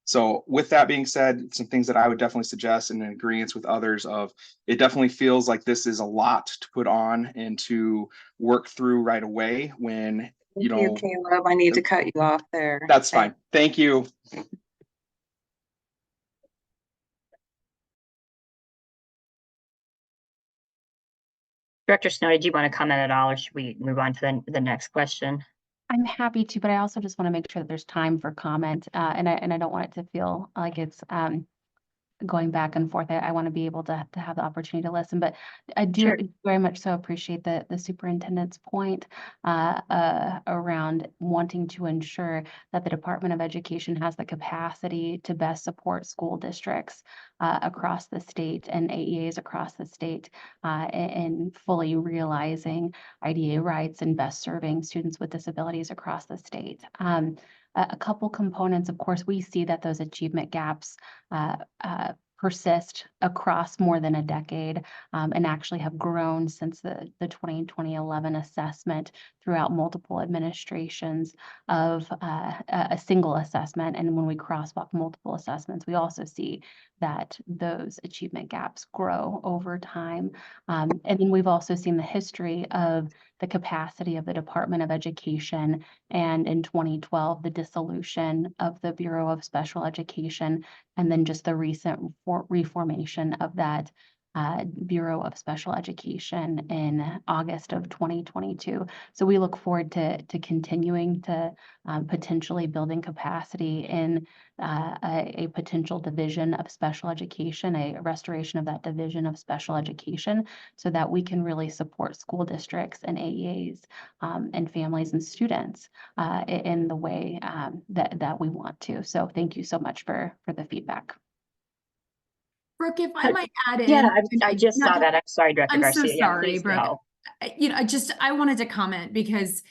So with that being said, some things that I would definitely suggest and in agreement with others of, it definitely feels like this is a lot to put on and to work through right away when, you know, Caleb, I need to cut you off there. That's fine. Thank you. Director Snow, did you want to comment at all, or should we move on to the next question? I'm happy to, but I also just want to make sure that there's time for comment, and I don't want it to feel like it's going back and forth. I want to be able to have the opportunity to listen, but I do Sure. very much so appreciate the superintendent's point around wanting to ensure that the Department of Education has the capacity to best support school districts across the state and AEAs across the state in fully realizing IDA rights and best serving students with disabilities across the state. A couple components, of course, we see that those achievement gaps persist across more than a decade and actually have grown since the 2011 assessment throughout multiple administrations of a single assessment. And when we crosswalk multiple assessments, we also see that those achievement gaps grow over time. And then we've also seen the history of the capacity of the Department of Education, and in 2012, the dissolution of the Bureau of Special Education, and then just the recent reformation of that Bureau of Special Education in August of 2022. So we look forward to continuing to potentially building capacity in a potential division of special education, a restoration of that division of special education, so that we can really support school districts and AEAs and families and students in the way that we want to. So thank you so much for the feedback. Brooke, if I might add in. Yeah, I just not saw to- that. I'm sorry, Director I'm Garcia. so Yeah, sorry, please Brooke. go. I wanted to comment because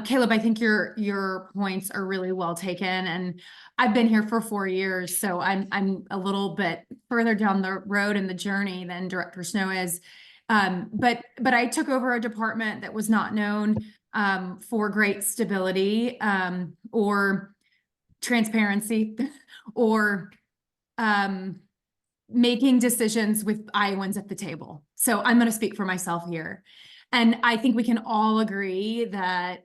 Caleb, I think your points are really well taken, and I've been here for 4 years, so I'm a little bit further down the road in the journey than Director Snow is. But I took over a department that was not known for great stability or transparency or making decisions with Iowans at the table. So I'm going to speak for myself here. And I think we can all agree that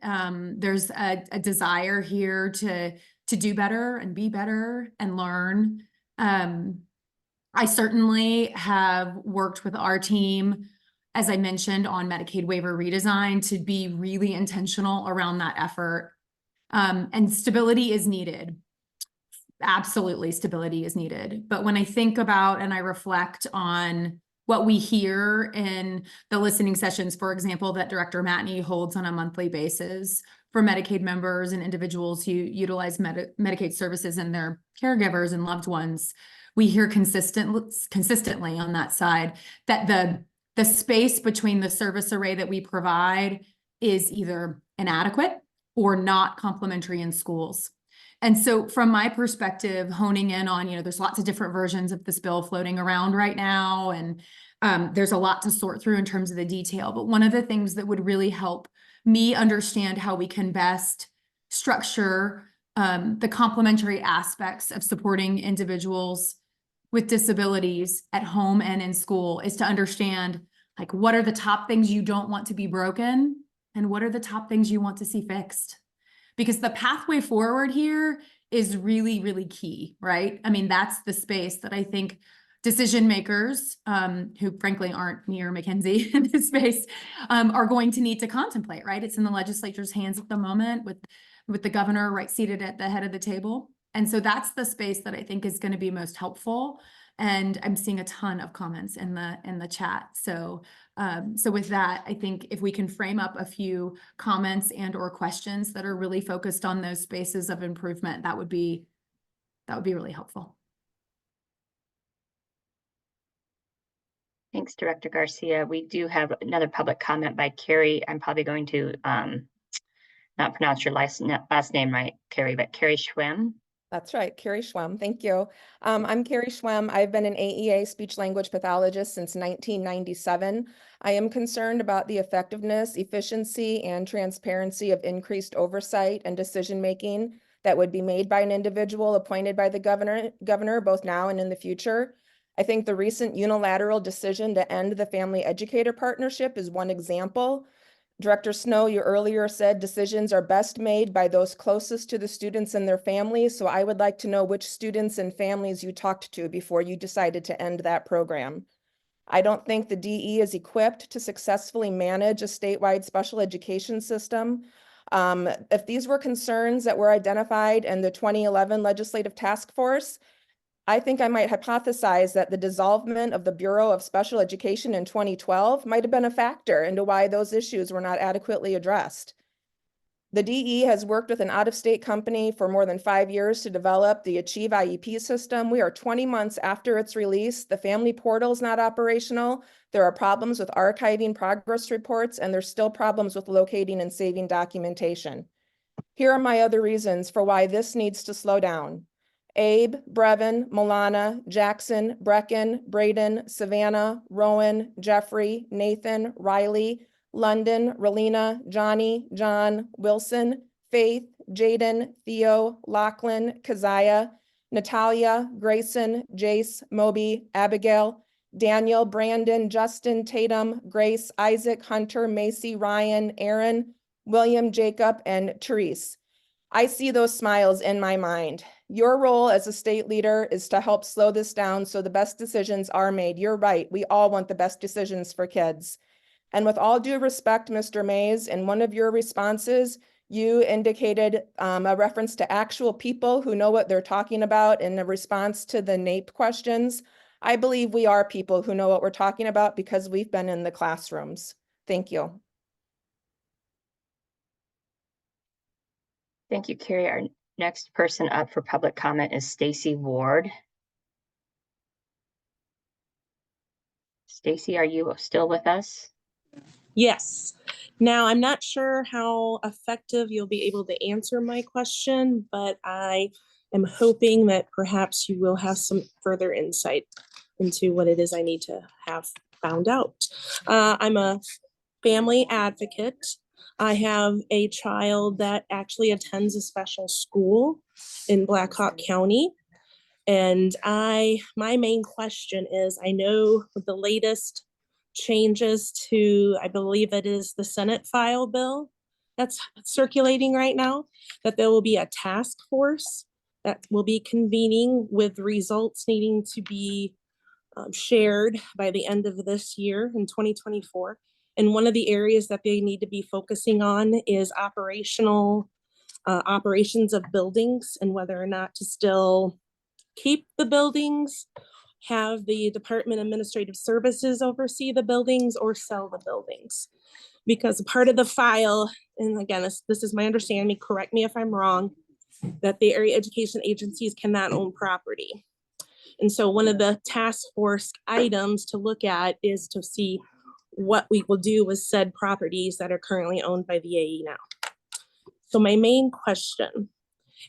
there's a desire here to do better and be better and learn. I certainly have worked with our team, as I mentioned, on Medicaid waiver redesign to be really intentional around that effort. And stability is needed. Absolutely, stability is needed. But when I think about and I reflect on what we hear in the listening sessions, for example, that Director Matney holds on a monthly basis for Medicaid members and individuals who utilize Medicaid services and their caregivers and loved ones, we hear consistently on that side that the space between the service array that we provide is either inadequate or not complementary in schools. And so from my perspective, honing in on, there's lots of different versions of this bill floating around right now, and there's a lot to sort through in terms of the detail. But one of the things that would really help me understand how we can best structure the complementary aspects of supporting individuals with disabilities at home and in school is to understand, like, what are the top things you don't want to be broken and what are the top things you want to see fixed? Because the pathway forward here is really, really key, right? I mean, that's the space that I think decision makers, who frankly aren't me or Mackenzie in this space, are going to need to contemplate, right? It's in the legislature's hands at the moment with the governor right seated at the head of the table. And so that's the space that I think is going to be most helpful. And I'm seeing a ton of comments in the chat. So with that, I think if we can frame up a few comments and or questions that are really focused on those spaces of improvement, that would be really helpful. Thanks, Director Garcia. We do have another public comment by Carrie. I'm probably going to not pronounce your last name right, Carrie, but Carrie Schwem. That's right, Carrie Schwem. Thank you. I'm Carrie Schwem. I've been an AEA speech language pathologist since 1997. I am concerned about the effectiveness, efficiency, and transparency of increased oversight and decision-making that would be made by an individual appointed by the governor, both now and in the future. I think the recent unilateral decision to end the family educator partnership is one example. Director Snow, you earlier said decisions are best made by those closest to the students and their families. So I would like to know which students and families you talked to before you decided to end that program. I don't think the DE is equipped to successfully manage a statewide special education system. If these were concerns that were identified in the 2011 legislative task force, I think I might hypothesize that the dissolvement of the Bureau of Special Education in 2012 might have been a factor into why those issues were not adequately addressed. The DE has worked with an out-of-state company for more than 5 years to develop the Achieve IEP system. We are 20 months after its release. The family portal is not operational. There are problems with archiving progress reports, and there's still problems with locating and saving documentation. Here are my other reasons for why this needs to slow down. Abe, Brevin, Milana, Jackson, Brecken, Braden, Savannah, Rowan, Jeffrey, Nathan, Riley, London, Relina, Johnny, John, Wilson, Faith, Jaden, Theo, Lachlan, Keziah, Natalia, Grayson, Jace, Moby, Abigail, Daniel, Brandon, Justin, Tatum, Grace, Isaac, Hunter, Macy, Ryan, Aaron, William, Jacob, and Therese. I see those smiles in my mind. Your role as a state leader is to help slow this down so the best decisions are made. You're right. We all want the best decisions for kids. And with all due respect, Mr. Mays, in one of your responses, you indicated a reference to actual people who know what they're talking about in the response to the NAEP questions. I believe we are people who know what we're talking about because we've been in the classrooms. Thank you. Thank you, Carrie. Our next person up for public comment is Stacy Ward. Stacy, are you still with us? Yes. Now, I'm not sure how effective you'll be able to answer my question, but I am hoping that perhaps you will have some further insight into what it is I need to have found out. I'm a family advocate. I have a child that actually attends a special school in Black Hawk County. And my main question is, I know with the latest changes to, I believe it is the Senate file bill that's circulating right now, that there will be a task force that will be convening with results needing to be shared by the end of this year in 2024. And one of the areas that they need to be focusing on is operations of buildings and whether or not to still keep the buildings, have the Department of Administrative Services oversee the buildings, or sell the buildings. Because part of the file, and again, this is my understanding, correct me if I'm wrong, that the area education agencies cannot own property. And so one of the task force items to look at is to see what we will do with said properties that are currently owned by the AE now. So my main question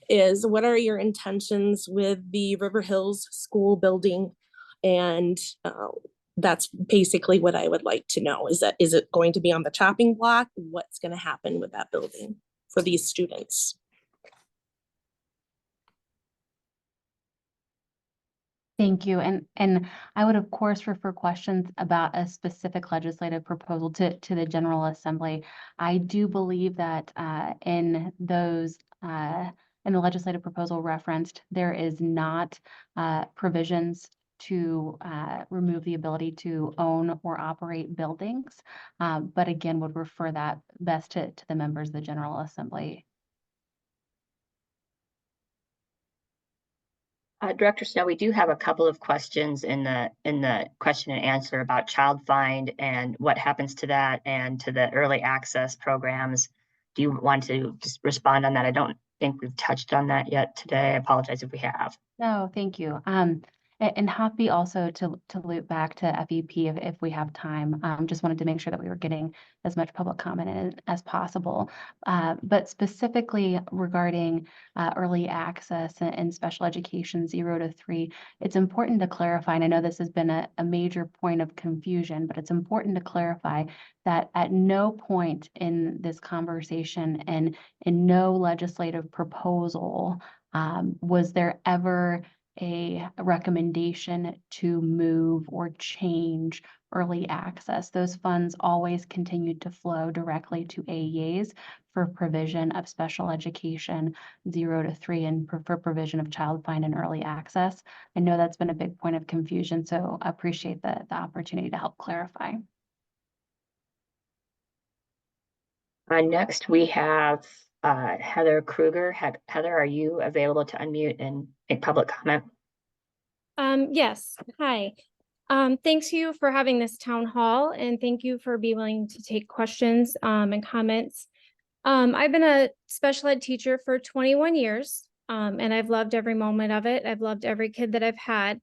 is, what are your intentions with the River Hills school building? And that's basically what I would like to know. Is it going to be on the chopping block? What's going to happen with that building for these students? Thank you. And I would, of course, refer questions about a specific legislative proposal to the General Assembly. I do believe that in those in the legislative proposal referenced, there is not provisions to remove the ability to own or operate buildings, but again, would refer that best to the members of the General Assembly. Director Snow, we do have a couple of questions in the question and answer about child find and what happens to that and to the early access programs. Do you want to just respond on that? I don't think we've touched on that yet today. I apologize if we have. No, thank you. And happy also to loop back to FEP if we have time. Just wanted to make sure that we were getting as much public comment in as possible. But specifically regarding early access and special education 0 to 3, it's important to clarify, and I know this has been a major point of confusion, but it's important to clarify that at no point in this conversation and in no legislative proposal was there ever a recommendation to move or change early access. Those funds always continued to flow directly to AEAs for provision of special education 0 to 3 and for provision of child find and early access. I know that's been a big point of confusion, so I appreciate the opportunity to help clarify. Next, we have Heather Kruger. Heather, are you available to unmute and make public comment? Yes, hi. Thanks you for having this town hall and thank you for being willing to take questions and comments. I've been a special ed teacher for 21 years and I've loved every moment of it. I've loved every kid that I've had.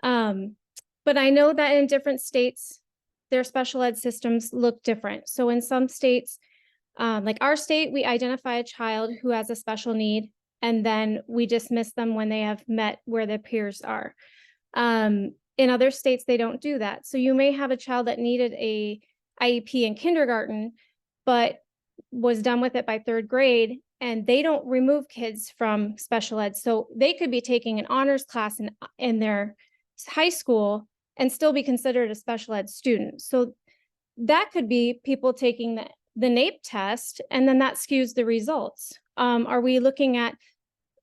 But I know that in different states, their special ed systems look different. So in some states, like our state, we identify a child who has a special need and then we dismiss them when they have met where their peers are. In other states, they don't do that. So you may have a child that needed a IEP in kindergarten, but was done with it by 3rd grade, and they don't remove kids from special ed. So they could be taking an honors class in their high school and still be considered a special ed student. So that could be people taking the NAEP test, and then that skews the results. Are we looking at,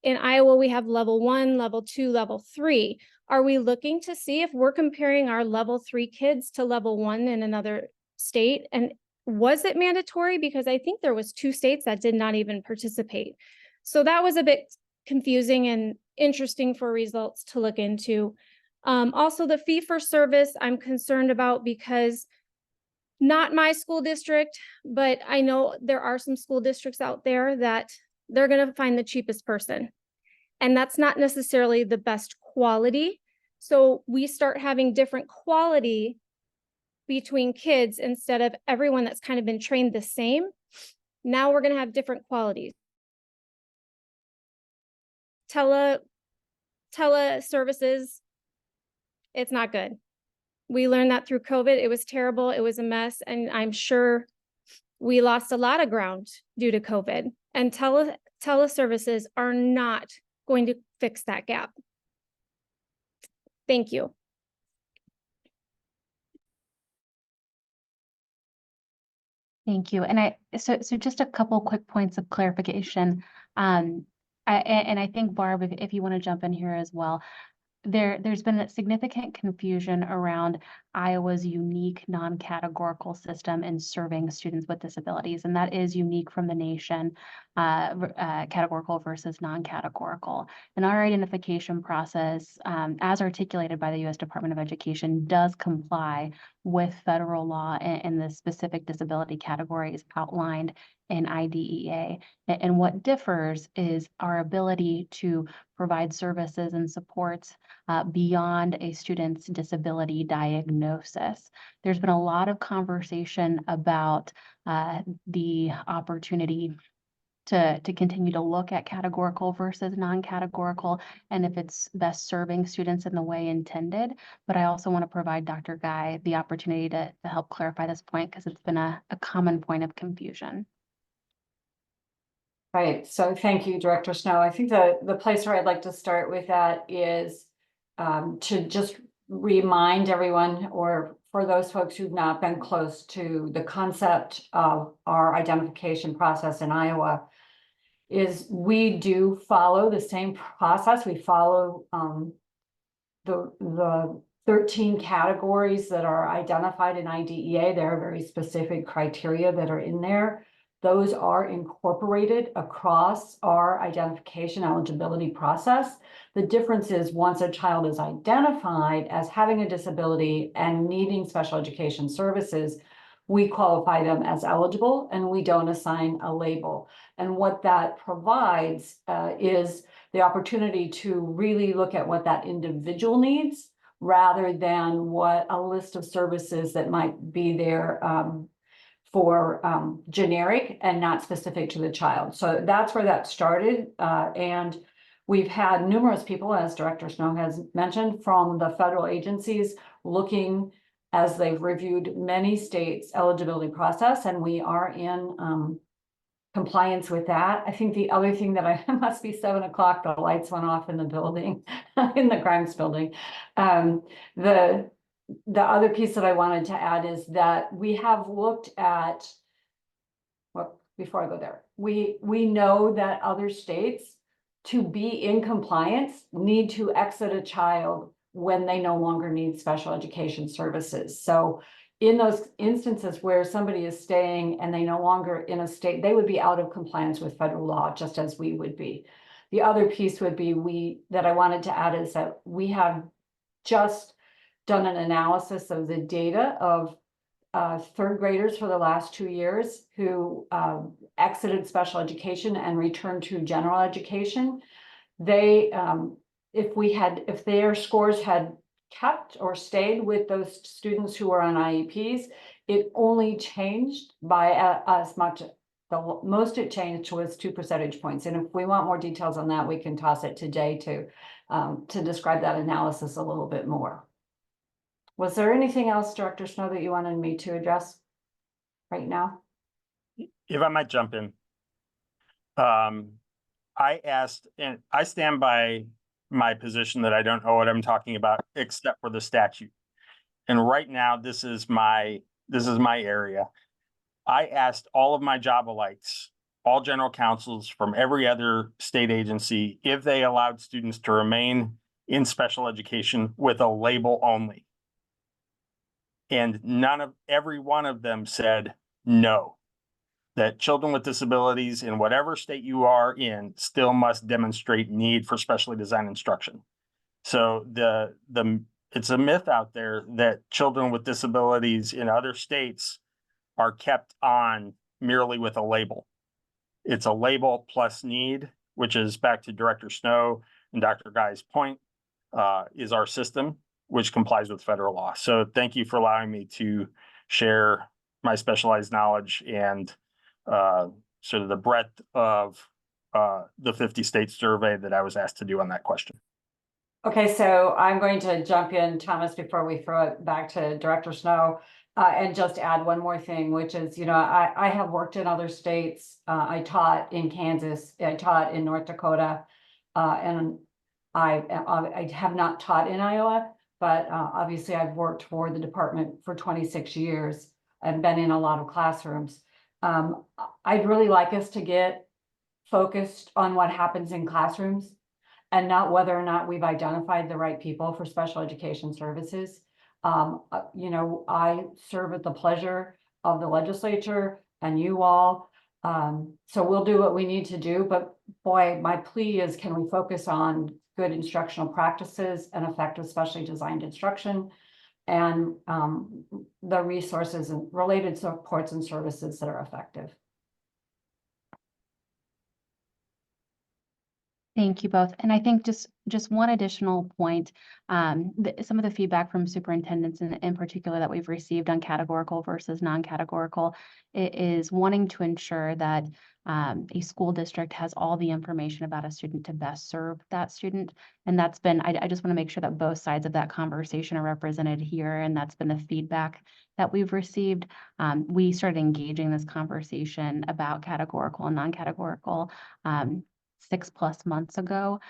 in Iowa, we have level 1, level 2, level 3. Are we looking to see if we're comparing our level 3 kids to level 1 in another state? And was it mandatory? Because I think there was 2 states that did not even participate. So that was a bit confusing and interesting for results to look into. Also, the fee for service, I'm concerned about because not my school district, but I know there are some school districts out there that they're going to find the cheapest person. And that's not necessarily the best quality. So we start having different quality between kids instead of everyone that's kind of been trained the same. Now we're going to have different qualities. Teleservices, it's not good. We learned that through COVID. It was terrible. It was a mess. And I'm sure we lost a lot of ground due to COVID. And teleservices are not going to fix that gap. Thank you. Thank you. And so just a couple quick points of clarification. I think Barb, if you want to jump in here as well, there's been a significant confusion around Iowa's unique non-categorical system in serving students with disabilities, and that is unique from the nation, categorical versus non-categorical. And our identification process, as articulated by the U.S. Department of Education, does comply with federal law and the specific disability categories outlined in IDEA. And what differs is our ability to provide services and supports beyond a student's disability diagnosis. There's been a lot of conversation about the opportunity to continue to look at categorical versus non-categorical and if it's best serving students in the way intended. But I also want to provide Dr. Guy the opportunity to help clarify this point because it's been a common point of confusion. Right. So thank you, Director Snow. I think the place where I'd like to start with that is to just remind everyone, or for those folks who've not been close to the concept of our identification process in Iowa, is we do follow the same process. We follow the 13 categories that are identified in IDEA. There are very specific criteria that are in there. Those are incorporated across our identification eligibility process. The difference is once a child is identified as having a disability and needing special education services, we qualify them as eligible and we don't assign a label. And what that provides is the opportunity to really look at what that individual needs rather than what a list of services that might be there for generic and not specific to the child. So that's where that started. And we've had numerous people, as Director Snow has mentioned, from the federal agencies looking as they've reviewed many states' eligibility process, and we are in compliance with that. I think the other thing that it must be 7 o'clock, the lights went off in the building, in the Grimes building. The other piece that I wanted to add is that we have looked at, well, before I go there, we know that other states, to be in compliance, need to exit a child when they no longer need special education services. So in those instances where somebody is staying and they no longer in a state, they would be out of compliance with federal law, just as we would be. The other piece would be that I wanted to add is that we have just done an analysis of the data of third graders for the last 2 years who exited special education and returned to general education. They, if their scores had kept or stayed with those students who were on IEPs, it only changed by as much. The most it changed was 2 percentage points. And if we want more details on that, we can toss it to Jay to describe that analysis a little bit more. Was there anything else, Director Snow, that you wanted me to address right now? If I might jump in. I asked, and I stand by my position that I don't know what I'm talking about except for the statute. And right now, this is my area. I asked all of my job-alikes, all general counsels from every other state agency, if they allowed students to remain in special education with a label only. And every one of them said no, that children with disabilities in whatever state you are in still must demonstrate need for specially designed instruction. So it's a myth out there that children with disabilities in other states are kept on merely with a label. It's a label plus need, which is back to Director Snow and Dr. Guy's point, is our system, which complies with federal law. So thank you for allowing me to share my specialized knowledge and sort of the breadth of the 50-state survey that I was asked to do on that question. Okay, so I'm going to jump in, Thomas, before we throw it back to Director Snow, and just add one more thing, which is, I have worked in other states. I taught in Kansas, I taught in North Dakota, and I have not taught in Iowa, but obviously I've worked for the department for 26 years and been in a lot of classrooms. I'd really like us to get focused on what happens in classrooms and not whether or not we've identified the right people for special education services. I serve at the pleasure of the legislature and you all. So we'll do what we need to do, but boy, my plea is, can we focus on good instructional practices and effective specially designed instruction and the resources and related supports and services that are effective. Thank you both. And I think just one additional point, some of the feedback from superintendents in particular that we've received on categorical versus non-categorical is wanting to ensure that a school district has all the information about a student to best serve that student. And that's been, I just want to make sure that both sides of that conversation are represented here. And that's been the feedback that we've received. We started engaging this conversation about categorical and non-categorical 6+ months ago,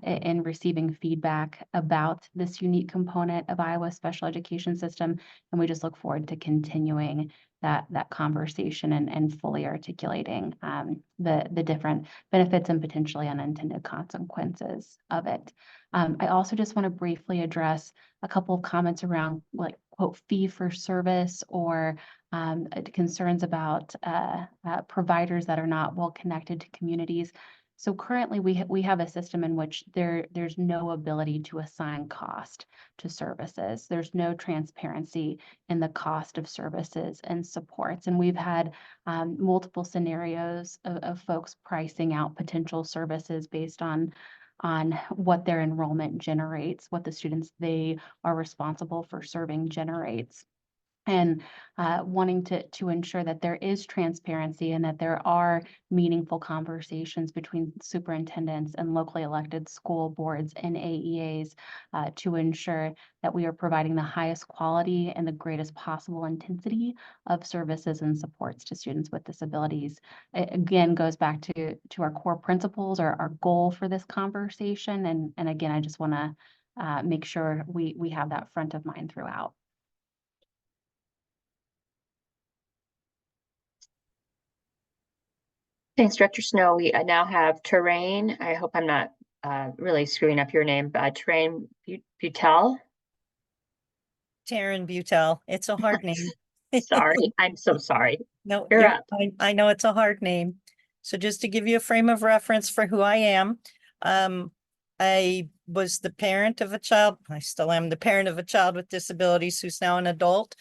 in receiving feedback about this unique component of Iowa's special education system. And we just look forward to continuing that conversation and fully articulating the different benefits and potentially unintended consequences of it. I also just want to briefly address a couple of comments around like quote fee for service or concerns about providers that are not well connected to communities. So currently we have a system in which there's no ability to assign cost to services. There's no transparency in the cost of services and supports. And we've had multiple scenarios of folks pricing out potential services based on what their enrollment generates, what the students they are responsible for serving generates. And wanting to ensure that there is transparency and that there are meaningful conversations between superintendents and locally elected school boards and AEAs to ensure that we are providing the highest quality and the greatest possible intensity of services and supports to students with disabilities. It again goes back to our core principles, our goal for this conversation. And again, I just want to make sure we have that front of mind throughout. Thanks, Director Snow. We now have Terrain. I hope I'm not really screwing up your name, but Terrain Butel. Taryn Butel. It's a hard name. Sorry, I'm so sorry. No, You're up. I know it's a hard name. So just to give you a frame of reference for who I am, I was the parent of a child. I still am the parent of a child with disabilities who's now an adult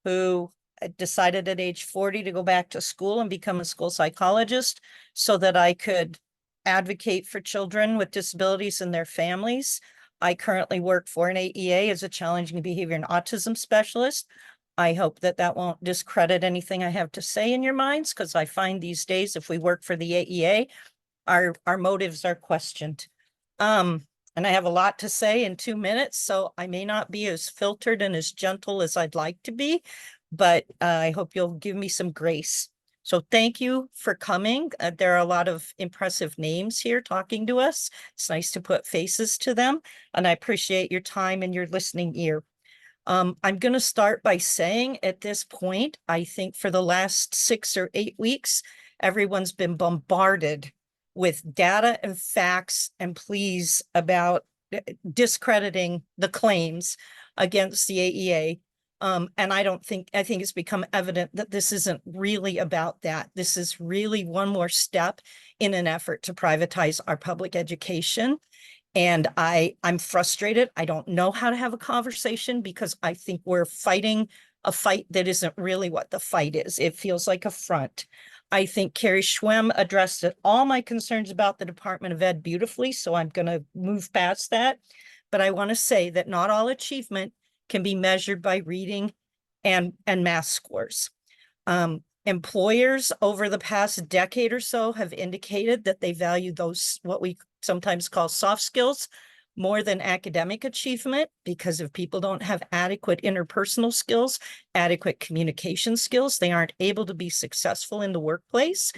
who decided at age 40 to go back to school and become a school psychologist so that I could advocate for children with disabilities and their families. I currently work for an AEA as a challenging behavior and autism specialist. I hope that that won't discredit anything I have to say in your minds, because I find these days if we work for the AEA, our motives are questioned. And I have a lot to say in 2 minutes, so I may not be as filtered and as gentle as I'd like to be, but I hope you'll give me some grace. So thank you for coming. There are a lot of impressive names here talking to us. It's nice to put faces to them, and I appreciate your time and your listening ear. I'm going to start by saying at this point, I think for the last 6 or 8 weeks, everyone's been bombarded with data and facts and pleas about discrediting the claims against the AEA. And I think it's become evident that this isn't really about that. This is really one more step in an effort to privatize our public education. And I'm frustrated. I don't know how to have a conversation because I think we're fighting a fight that isn't really what the fight is. It feels like a front. I think Carrie Schwemm addressed all my concerns about the Department of Ed beautifully, so I'm going to move past that. But I want to say that not all achievement can be measured by reading and math scores. Employers over the past decade or so have indicated that they value those, what we sometimes call soft skills, more than academic achievement, because if people don't have adequate interpersonal skills, adequate communication skills, they aren't able to be successful in the workplace.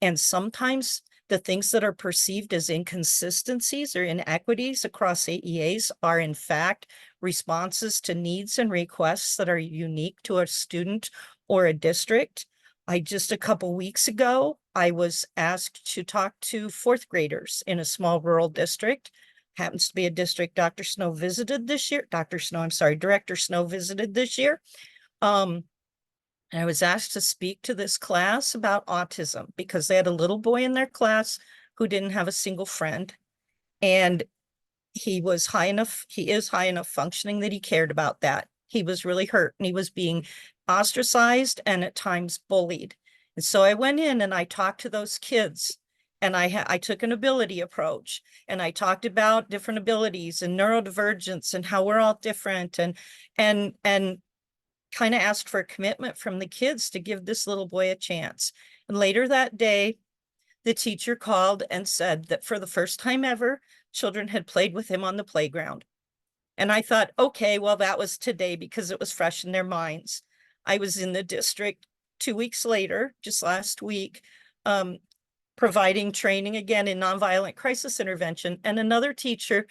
And sometimes the things that are perceived as inconsistencies or inequities across AEAs are in fact responses to needs and requests that are unique to a student or a district. Just a couple weeks ago, I was asked to talk to 4th graders in a small rural district. Happens to be a district Director Snow visited this year. I was asked to speak to this class about autism because they had a little boy in their class who didn't have a single friend. And he is high enough functioning that he cared about that. He was really hurt and he was being ostracized and at times bullied. And so I went in and I talked to those kids, and I took an ability approach, and I talked about different abilities and neurodivergence and how we're all different, and kind of asked for a commitment from the kids to give this little boy a chance. And later that day, the teacher called and said that for the first time ever, children had played with him on the playground. And I thought, okay, well, that was today because it was fresh in their minds. I was in the district 2 weeks later, just last week, providing training again in nonviolent crisis intervention. And another teacher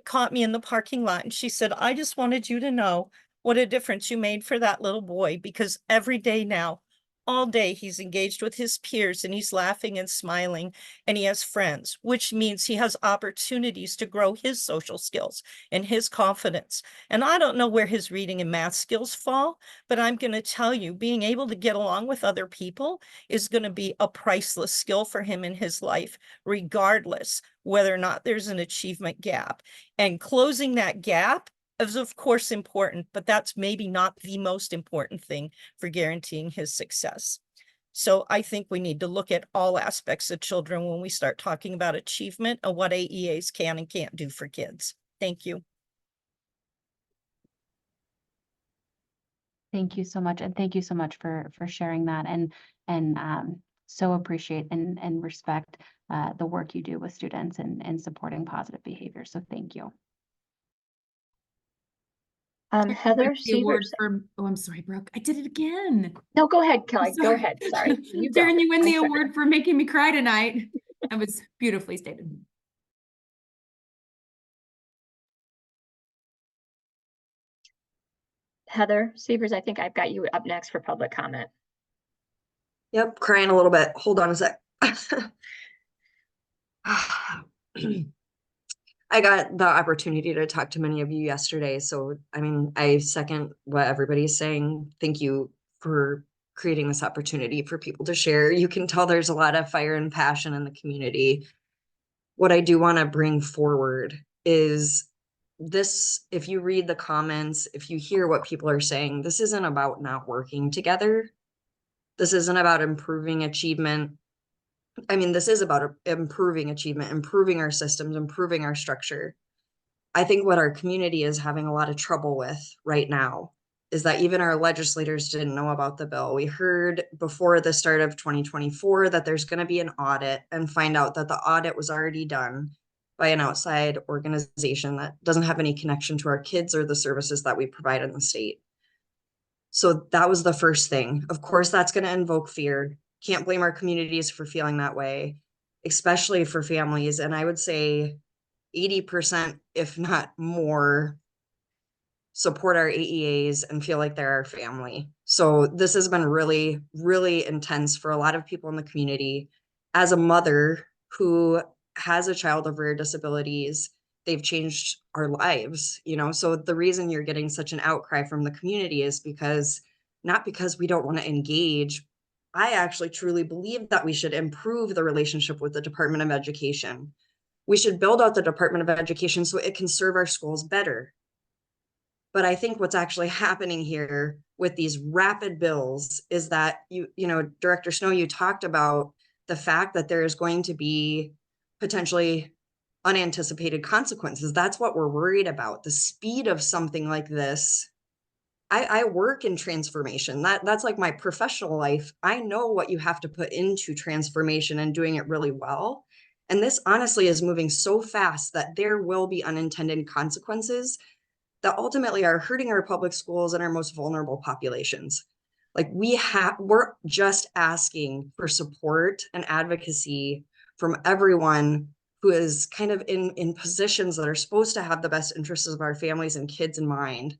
caught me in the parking lot, and she said, I just wanted you to know what a difference you made for that little boy, because every day now, all day, he's engaged with his peers and he's laughing and smiling and he has friends, which means he has opportunities to grow his social skills and his confidence. And I don't know where his reading and math skills fall, but I'm going to tell you, being able to get along with other people is going to be a priceless skill for him in his life, regardless whether or not there's an achievement gap. And closing that gap is of course important, but that's maybe not the most important thing for guaranteeing his success. So I think we need to look at all aspects of children when we start talking about achievement and what AEAs can and can't do for kids. Thank you. Thank you so much. And thank you so much for sharing that, and so appreciate and respect the work you do with students and supporting positive behavior. So thank you. Heather Award Sievers. oh, I'm sorry, Brooke. I did it again. No, go ahead, Kelly. Go ahead. Sorry. Darren, you win the award for making me cry tonight. That was beautifully stated. Heather Sievers, I think I've got you up next for public comment. Yep, crying a little bit. Hold on a sec. I got the opportunity to talk to many of you yesterday. So, I mean, I second what everybody's saying. Thank you for creating this opportunity for people to share. You can tell there's a lot of fire and passion in the community. what I do want to bring forward is this, if you read the comments, if you hear what people are saying, this isn't about not working together. This isn't about improving achievement. I mean, this is about improving achievement, improving our systems, improving our structure. I think what our community is having a lot of trouble with right now is that even our legislators didn't know about the bill. We heard before the start of 2024 that there's going to be an audit, and find out that the audit was already done by an outside organization that doesn't have any connection to our kids or the services that we provide in the state. So that was the first thing. Of course, that's going to invoke fear. Can't blame our communities for feeling that way, especially for families. And I would say 80%, if not more, support our AEAs and feel like they're our family. So this has been really, really intense for a lot of people in the community. As a mother who has a child with rare disabilities, they've changed our lives, you know? So the reason you're getting such an outcry from the community is because, not because we don't want to engage. I actually truly believe that we should improve the relationship with the Department of Education. We should build out the Department of Education so it can serve our schools better. But I think what's actually happening here with these rapid bills is that you know, Director Snow, you talked about the fact that there is going to be potentially unanticipated consequences. That's what we're worried about. The speed of something like this. I work in transformation. That's like my professional life. I know what you have to put into transformation and doing it really well. And this honestly is moving so fast that there will be unintended consequences that ultimately are hurting our public schools and our most vulnerable populations. Like we're just asking for support and advocacy from everyone who is kind of in positions that are supposed to have the best interests of our families and kids in mind,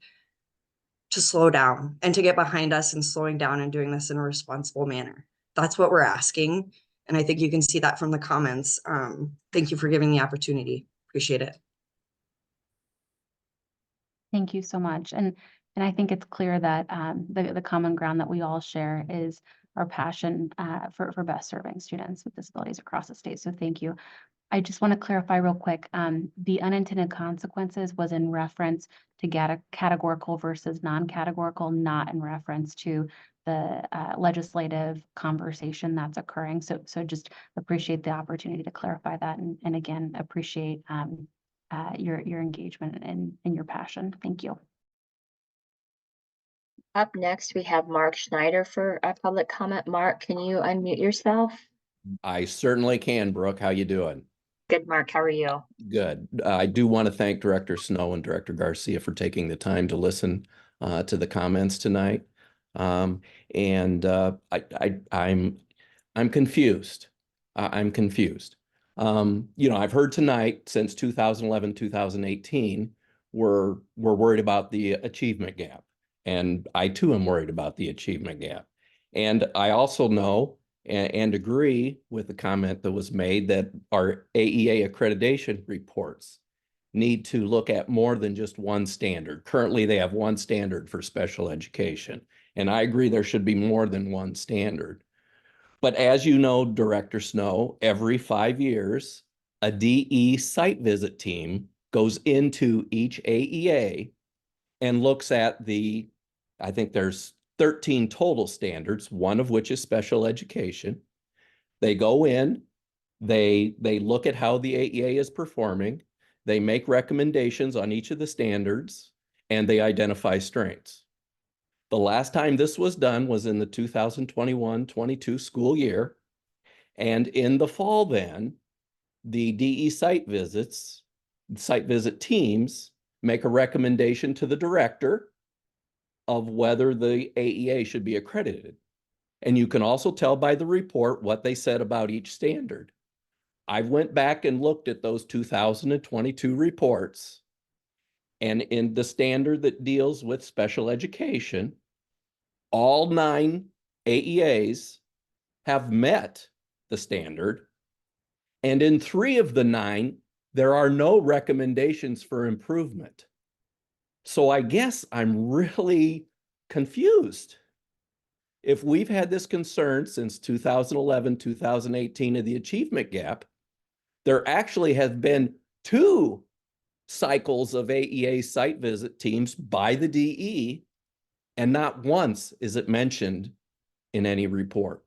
to slow down and to get behind us and slowing down and doing this in a responsible manner. That's what we're asking. And I think you can see that from the comments. Thank you for giving the opportunity. Appreciate it. Thank you so much. And I think it's clear that the common ground that we all share is our passion for best serving students with disabilities across the state. So thank you. I just want to clarify real quick. The unintended consequences was in reference to categorical versus non-categorical, not in reference to the legislative conversation that's occurring. So just appreciate the opportunity to clarify that. And again, appreciate your engagement and your passion. Thank you. Up next, we have Mark Schneider for a public comment. Mark, can you unmute yourself? I certainly can, Brooke. How you doing? Good, Mark. How are you? Good. I do want to thank Director Snow and Director Garcia for taking the time to listen to the comments tonight. I'm confused. I'm confused. You know, I've heard tonight since 2011, 2018, we're worried about the achievement gap. And I too am worried about the achievement gap. And I also know and agree with the comment that was made that our AEA accreditation reports need to look at more than just one standard. Currently, they have one standard for special education. And I agree there should be more than one standard. But as you know, Director Snow, every 5 years, a DE site visit team goes into each AEA and looks at I think there's 13 total standards, one of which is special education. They go in, they look at how the AEA is performing, they make recommendations on each of the standards, and they identify strengths. The last time this was done was in the 2021-22 school year. And in the fall then, the DE site visit teams make a recommendation to the director of whether the AEA should be accredited. And you can also tell by the report what they said about each standard. I went back and looked at those 2022 reports, and in the standard that deals with special education, all 9 AEAs have met the standard. And in 3 of the 9, there are no recommendations for improvement. So I guess I'm really confused. If we've had this concern since 2011, 2018 of the achievement gap, There actually have been 2 cycles of AEA site visit teams by the DE, and not once is it mentioned in any report.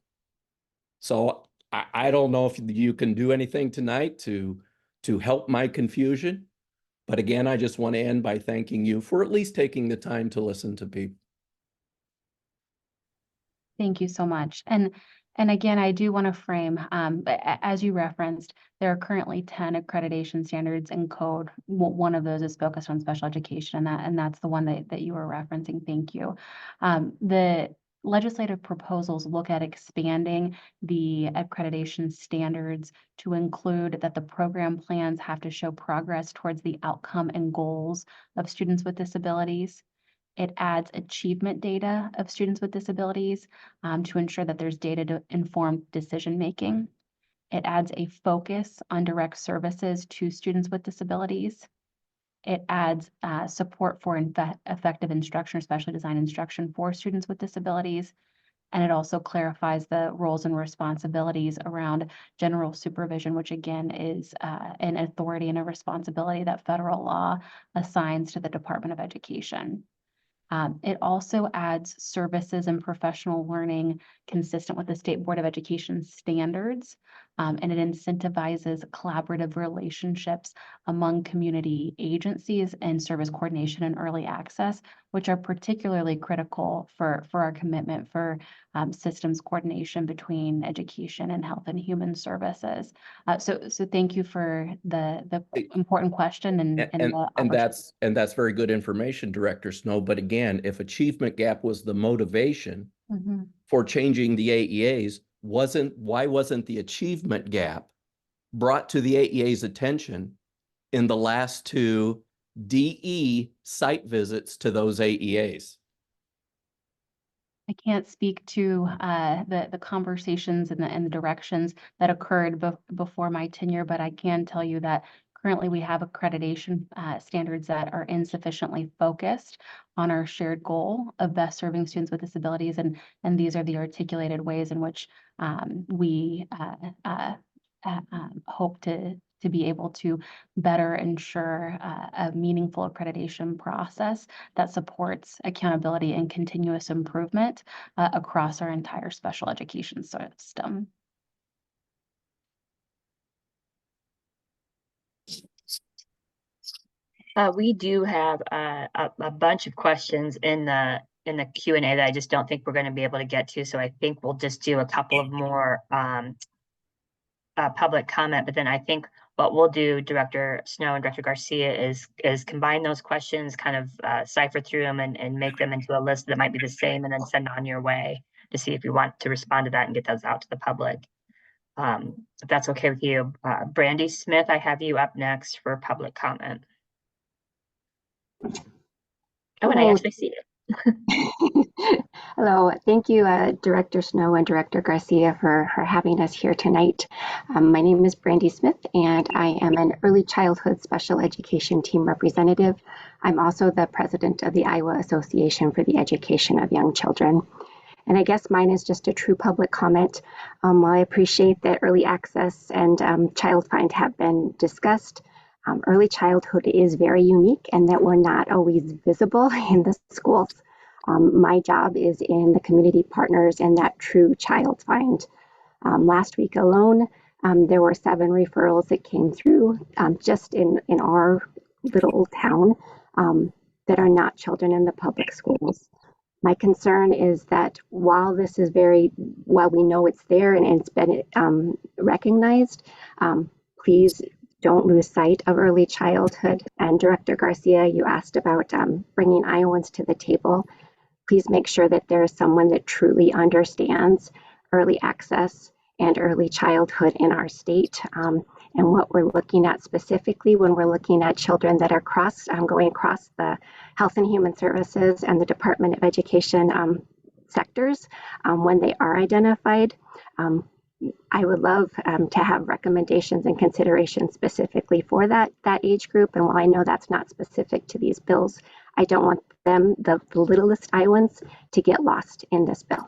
So I don't know if you can do anything tonight to help my confusion. But again, I just want to end by thanking you for at least taking the time to listen to people. Thank you so much. And again, I do want to frame, as you referenced, there are currently 10 accreditation standards in code. One of those is focused on special education, and that's the one that you were referencing. Thank you. The legislative proposals look at expanding the accreditation standards to include that the program plans have to show progress towards the outcome and goals of students with disabilities. It adds achievement data of students with disabilities to ensure that there's data to inform decision-making. It adds a focus on direct services to students with disabilities. It adds support for effective instruction, or specially designed instruction for students with disabilities. And it also clarifies the roles and responsibilities around general supervision, which again is an authority and a responsibility that federal law assigns to the Department of Education. It also adds services and professional learning consistent with the State Board of Education standards, and it incentivizes collaborative relationships among community agencies and service coordination and early access, which are particularly critical for our commitment for systems coordination between education and health and human services. So thank you for the important question and that's very good information, Director Snow. But again, if achievement gap was the motivation for changing the AEAs, why wasn't the achievement gap brought to the AEA's attention in the last 2 DE site visits to those AEAs? I can't speak to the conversations and the directions that occurred before my tenure, but I can tell you that currently we have accreditation standards that are insufficiently focused on our shared goal of best serving students with disabilities, and these are the articulated ways in which we hope to be able to better ensure a meaningful accreditation process that supports accountability and continuous improvement across our entire special education system. We do have a bunch of questions in the Q&A that I just don't think we're going to be able to get to. So I think we'll just do a couple of more public comment, but then I think what we'll do, Director Snow and Director Garcia, is combine those questions, kind of cipher through them and make them into a list that might be the same, and then send on your way to see if you want to respond to that and get those out to the public. If that's okay with you. Brandy Smith, I have you up next for public comment. Oh, and I actually see you. Hello, thank you, Director Snow and Director Garcia for having us here tonight. My name is Brandy Smith, and I am an early childhood special education team representative. I'm also the president of the Iowa Association for the Education of Young Children. And I guess mine is just a true public comment. While I appreciate that early access and child find have been discussed, early childhood is very unique and that we're not always visible in the schools. My job is in the community partners and that true child find. Last week alone, there were 7 referrals that came through just in our little town that are not children in the public schools. My concern is that while this is while we know it's there and it's been recognized, please don't lose sight of early childhood. And Director Garcia, you asked about bringing Iowans to the table. Please make sure that there is someone that truly understands early access and early childhood in our state. And what we're looking at specifically when we're looking at children that are going across the Health and Human Services and the Department of Education sectors, when they are identified, I would love to have recommendations and considerations specifically for that age group. And while I know that's not specific to these bills, I don't want them, the littlest Iowans, to get lost in this bill.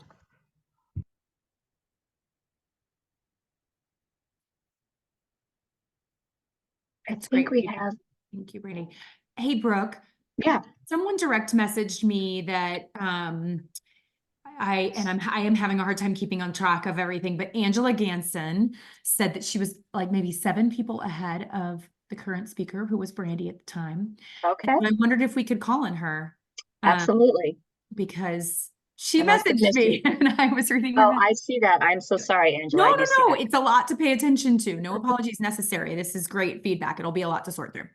That's think great we feedback. have, Thank you, Brady. Hey, Brooke. yeah. Someone direct messaged me that I am having a hard time keeping on track of everything, but Angela Ganson said that she was like maybe 7 people ahead of the current speaker, who was Brandy at the time. Okay, And I wondered if we could call on her. absolutely. Because she I must have messaged missed me you. and I was reading her Oh, message. I see that. I'm so sorry, Angela. No, I do see no, that. it's a lot to pay attention to. No apologies necessary. This is great feedback. It'll be a lot to sort through.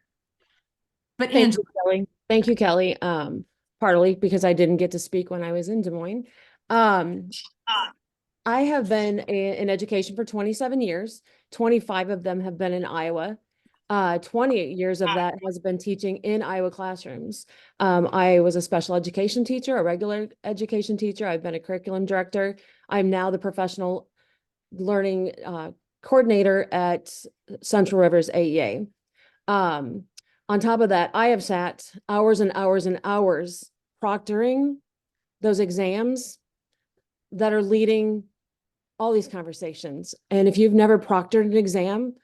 But Thank Angela, you, Kelly. Thank you, Kelly. Partly because I didn't get to speak when I was in Des Moines. I have been in education for 27 years. 25 of them have been in Iowa. 28 years of that has been teaching in Iowa classrooms. I was a special education teacher, a regular education teacher. I've been a curriculum director. I'm now the professional learning coordinator at Central Rivers AEA. On top of that, I have sat hours and hours and hours proctoring those exams that are leading all these conversations. And if you've never proctored an exam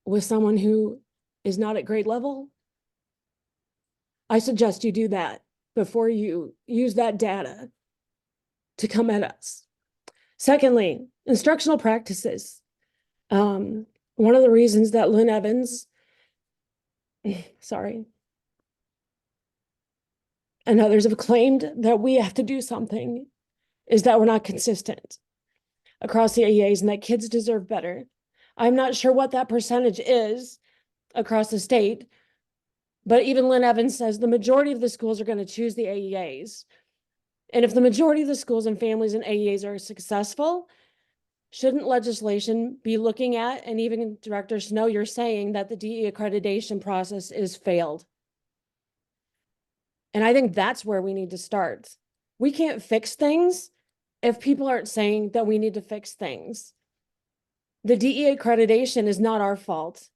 with someone who is not at grade level, I suggest you do that before you use that data to come at us. Secondly, instructional practices. One of the reasons that Lynn Evans, sorry, and others have claimed that we have to do something is that we're not consistent across the AEAs and that kids deserve better. I'm not sure what that percentage is across the state, but even Lynn Evans says the majority of the schools are going to choose the AEAs. And if the majority of the schools and families and AEAs are successful, shouldn't legislation be looking at, and even Director Snow, you're saying that the DE accreditation process is failed. And I think that's where we need to start. We can't fix things if people aren't saying that we need to fix things. The DE accreditation is not our fault.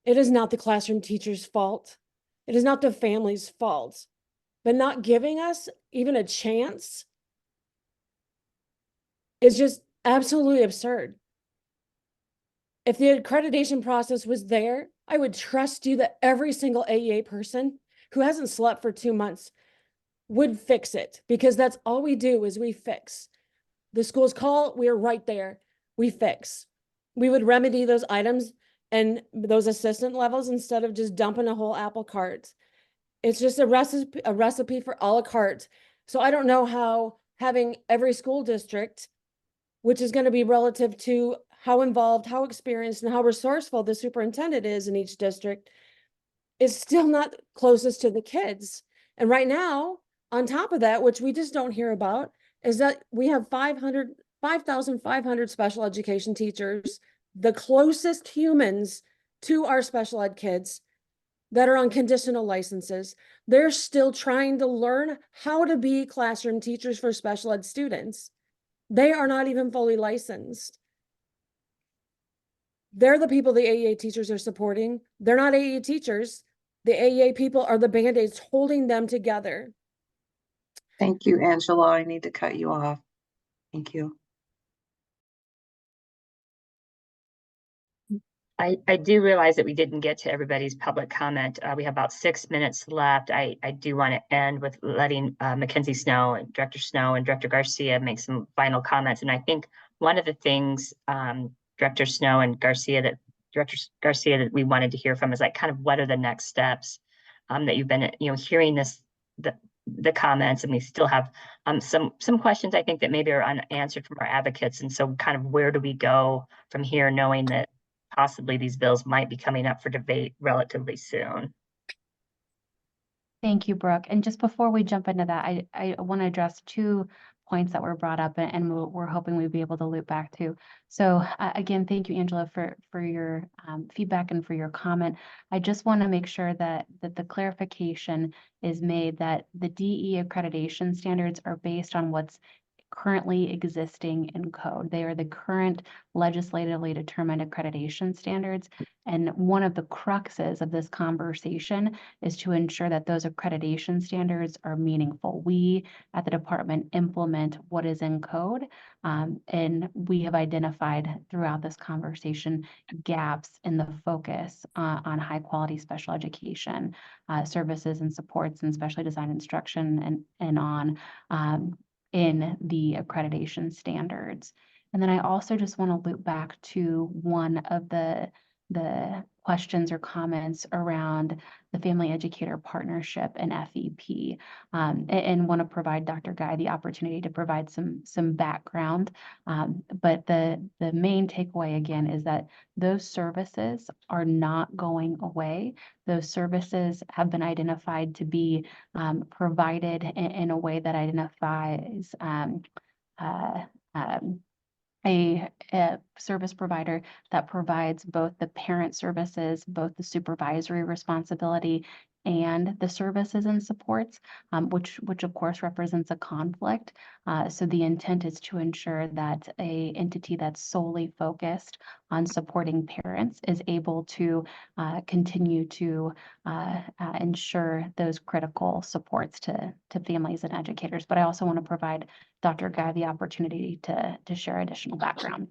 It is not the classroom teacher's fault. It is not the family's fault. But not giving us even a chance is just absolutely absurd. If the accreditation process was there, I would trust you that every single AEA person who hasn't slept for 2 months would fix it, because that's all we do is we fix. The schools call, we are right there, we fix. We would remedy those items and those assistant levels instead of just dumping a whole apple cart. It's just a recipe for a la carte. So I don't know how having every school district, which is going to be relative to how involved, how experienced, and how resourceful the superintendent is in each district, is still not closest to the kids. And right now, on top of that, which we just don't hear about, is that we have 5,500 special education teachers, the closest humans to our special ed kids, that are on conditional licenses. They're still trying to learn how to be classroom teachers for special ed students. They are not even fully licensed. They're the people the AEA teachers are supporting. They're not AEA teachers. The AEA people are the Band-Aids holding them together. Thank you, Angela. I need to cut you off. Thank you. I do realize that we didn't get to everybody's public comment. We have about 6 minutes left. I do want to end with letting Mackenzie Snow and Director Garcia make some final comments. And I think one of the things Director Snow and Director Garcia that we wanted to hear from is like kind of what are the next steps that you've been hearing the comments, and we still have some questions I think that maybe are unanswered from our advocates. And so kind of where do we go from here, knowing that possibly these bills might be coming up for debate relatively soon. Thank you, Brooke. And just before we jump into that, I want to address 2 points that were brought up, and we're hoping we'll be able to loop back to. So again, thank you, Angela, for your feedback and for your comment. I just want to make sure that the clarification is made that the DE accreditation standards are based on what's currently existing in code. They are the current legislatively determined accreditation standards. And one of the cruxes of this conversation is to ensure that those accreditation standards are meaningful. We at the department implement what is in code, and we have identified throughout this conversation gaps in the focus on high quality special education services and supports and specially designed instruction and on in the accreditation standards. And then I also just want to loop back to one of the questions or comments around the Family Educator Partnership and FEP, and want to provide Dr. Guy the opportunity to provide some background. But the main takeaway again is that those services are not going away. Those services have been identified to be provided in a way that identifies a service provider that provides both the parent services, both the supervisory responsibility and the services and supports, which of course represents a conflict. So the intent is to ensure that a entity that's solely focused on supporting parents is able to continue to ensure those critical supports to families and educators. But I also want to provide Dr. Guy the opportunity to share additional background.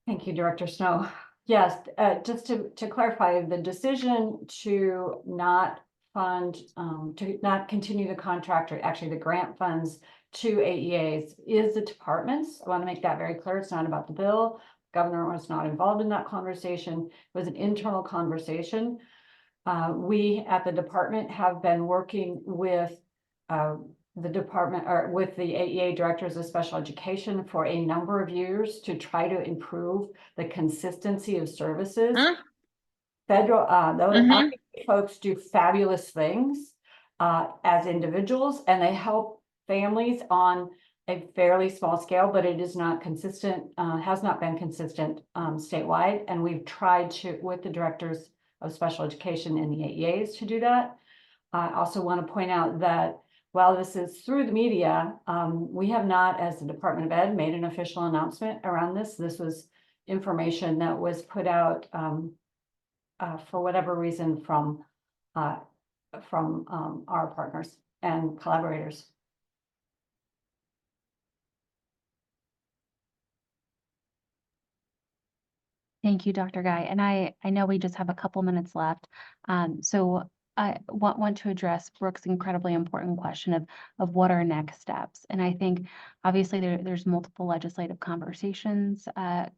Thank you, Director Snow. Yes, just to clarify, the decision to not fund, to not continue the contract, or actually the grant funds to AEAs is the department's. I want to make that very clear. It's not about the bill. Governor was not involved in that conversation. It was an internal conversation. We at the department have been working with the department or with the AEA directors of special education for a number of years to try to improve the consistency of services. Federal, those folks do fabulous things as individuals, and they help families on a fairly small scale, but it is not consistent, has not been consistent statewide. And we've tried to, with the directors of special education and the AEAs, to do that. I also want to point out that while this is through the media, we have not, as the Department of Ed, made an official announcement around this. This was information that was put out for whatever reason from our partners and collaborators. Thank you, Dr. Guy. And I know we just have a couple minutes left. So I want to address Brooke's incredibly important question of what are next steps. And I think obviously there's multiple legislative conversations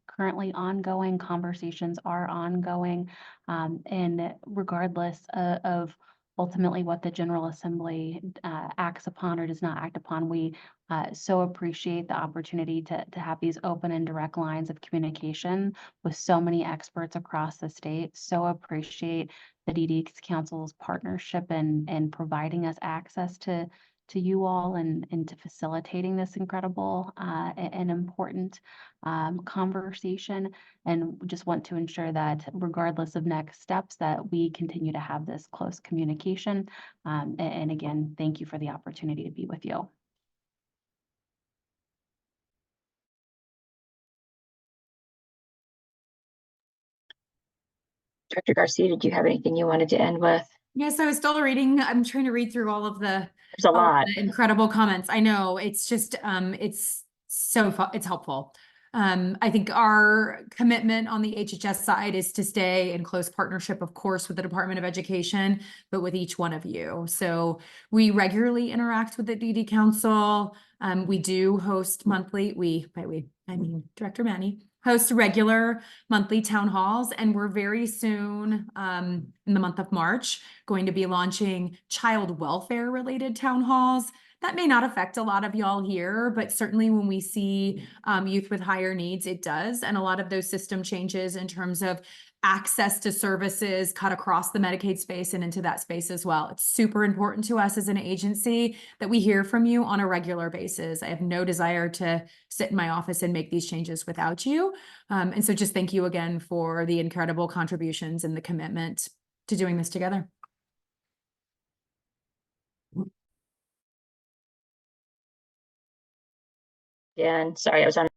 currently ongoing. Conversations are ongoing, and regardless of ultimately what the General Assembly acts upon or does not act upon, we so appreciate the opportunity to have these open and direct lines of communication with so many experts across the state. So appreciate the DD Council's partnership and providing us access to you all and to facilitating this incredible and important conversation. And just want to ensure that regardless of next steps, that we continue to have this close communication. And again, thank you for the opportunity to be with you. Dr. Garcia, did you have anything you wanted to end with? Yes, I was still reading. I'm trying to read through all of the, There's a lot. the incredible comments. I know it's just, it's it's helpful. I think our commitment on the HHS side is to stay in close partnership, of course, with the Department of Education, but with each one of you. So we regularly interact with the DD Council. We do host monthly, by we, I mean Director Manny, host regular monthly town halls, and we're very soon, in the month of March, going to be launching child welfare related town halls. That may not affect a lot of y'all here, but certainly when we see youth with higher needs, it does. And a lot of those system changes in terms of access to services cut across the Medicaid space and into that space as well. It's super important to us as an agency that we hear from you on a regular basis. I have no desire to sit in my office and make these changes without you. And so just thank you again for the incredible contributions and the commitment to doing this together. Again, sorry, I was on.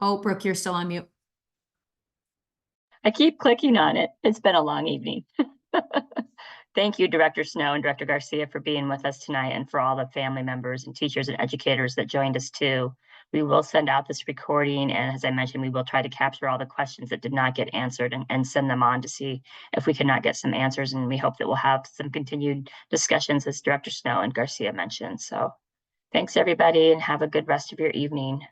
Oh, Brooke, you're still on mute. I keep clicking on it. It's been a long evening. Thank you, Director Snow and Director Garcia, for being with us tonight, and for all the family members and teachers and educators that joined us too. We will send out this recording, and as I mentioned, we will try to capture all the questions that did not get answered and send them on to see if we cannot get some answers. And we hope that we'll have some continued discussions, as Director Snow and Garcia mentioned. So thanks, everybody, and have a good rest of your evening.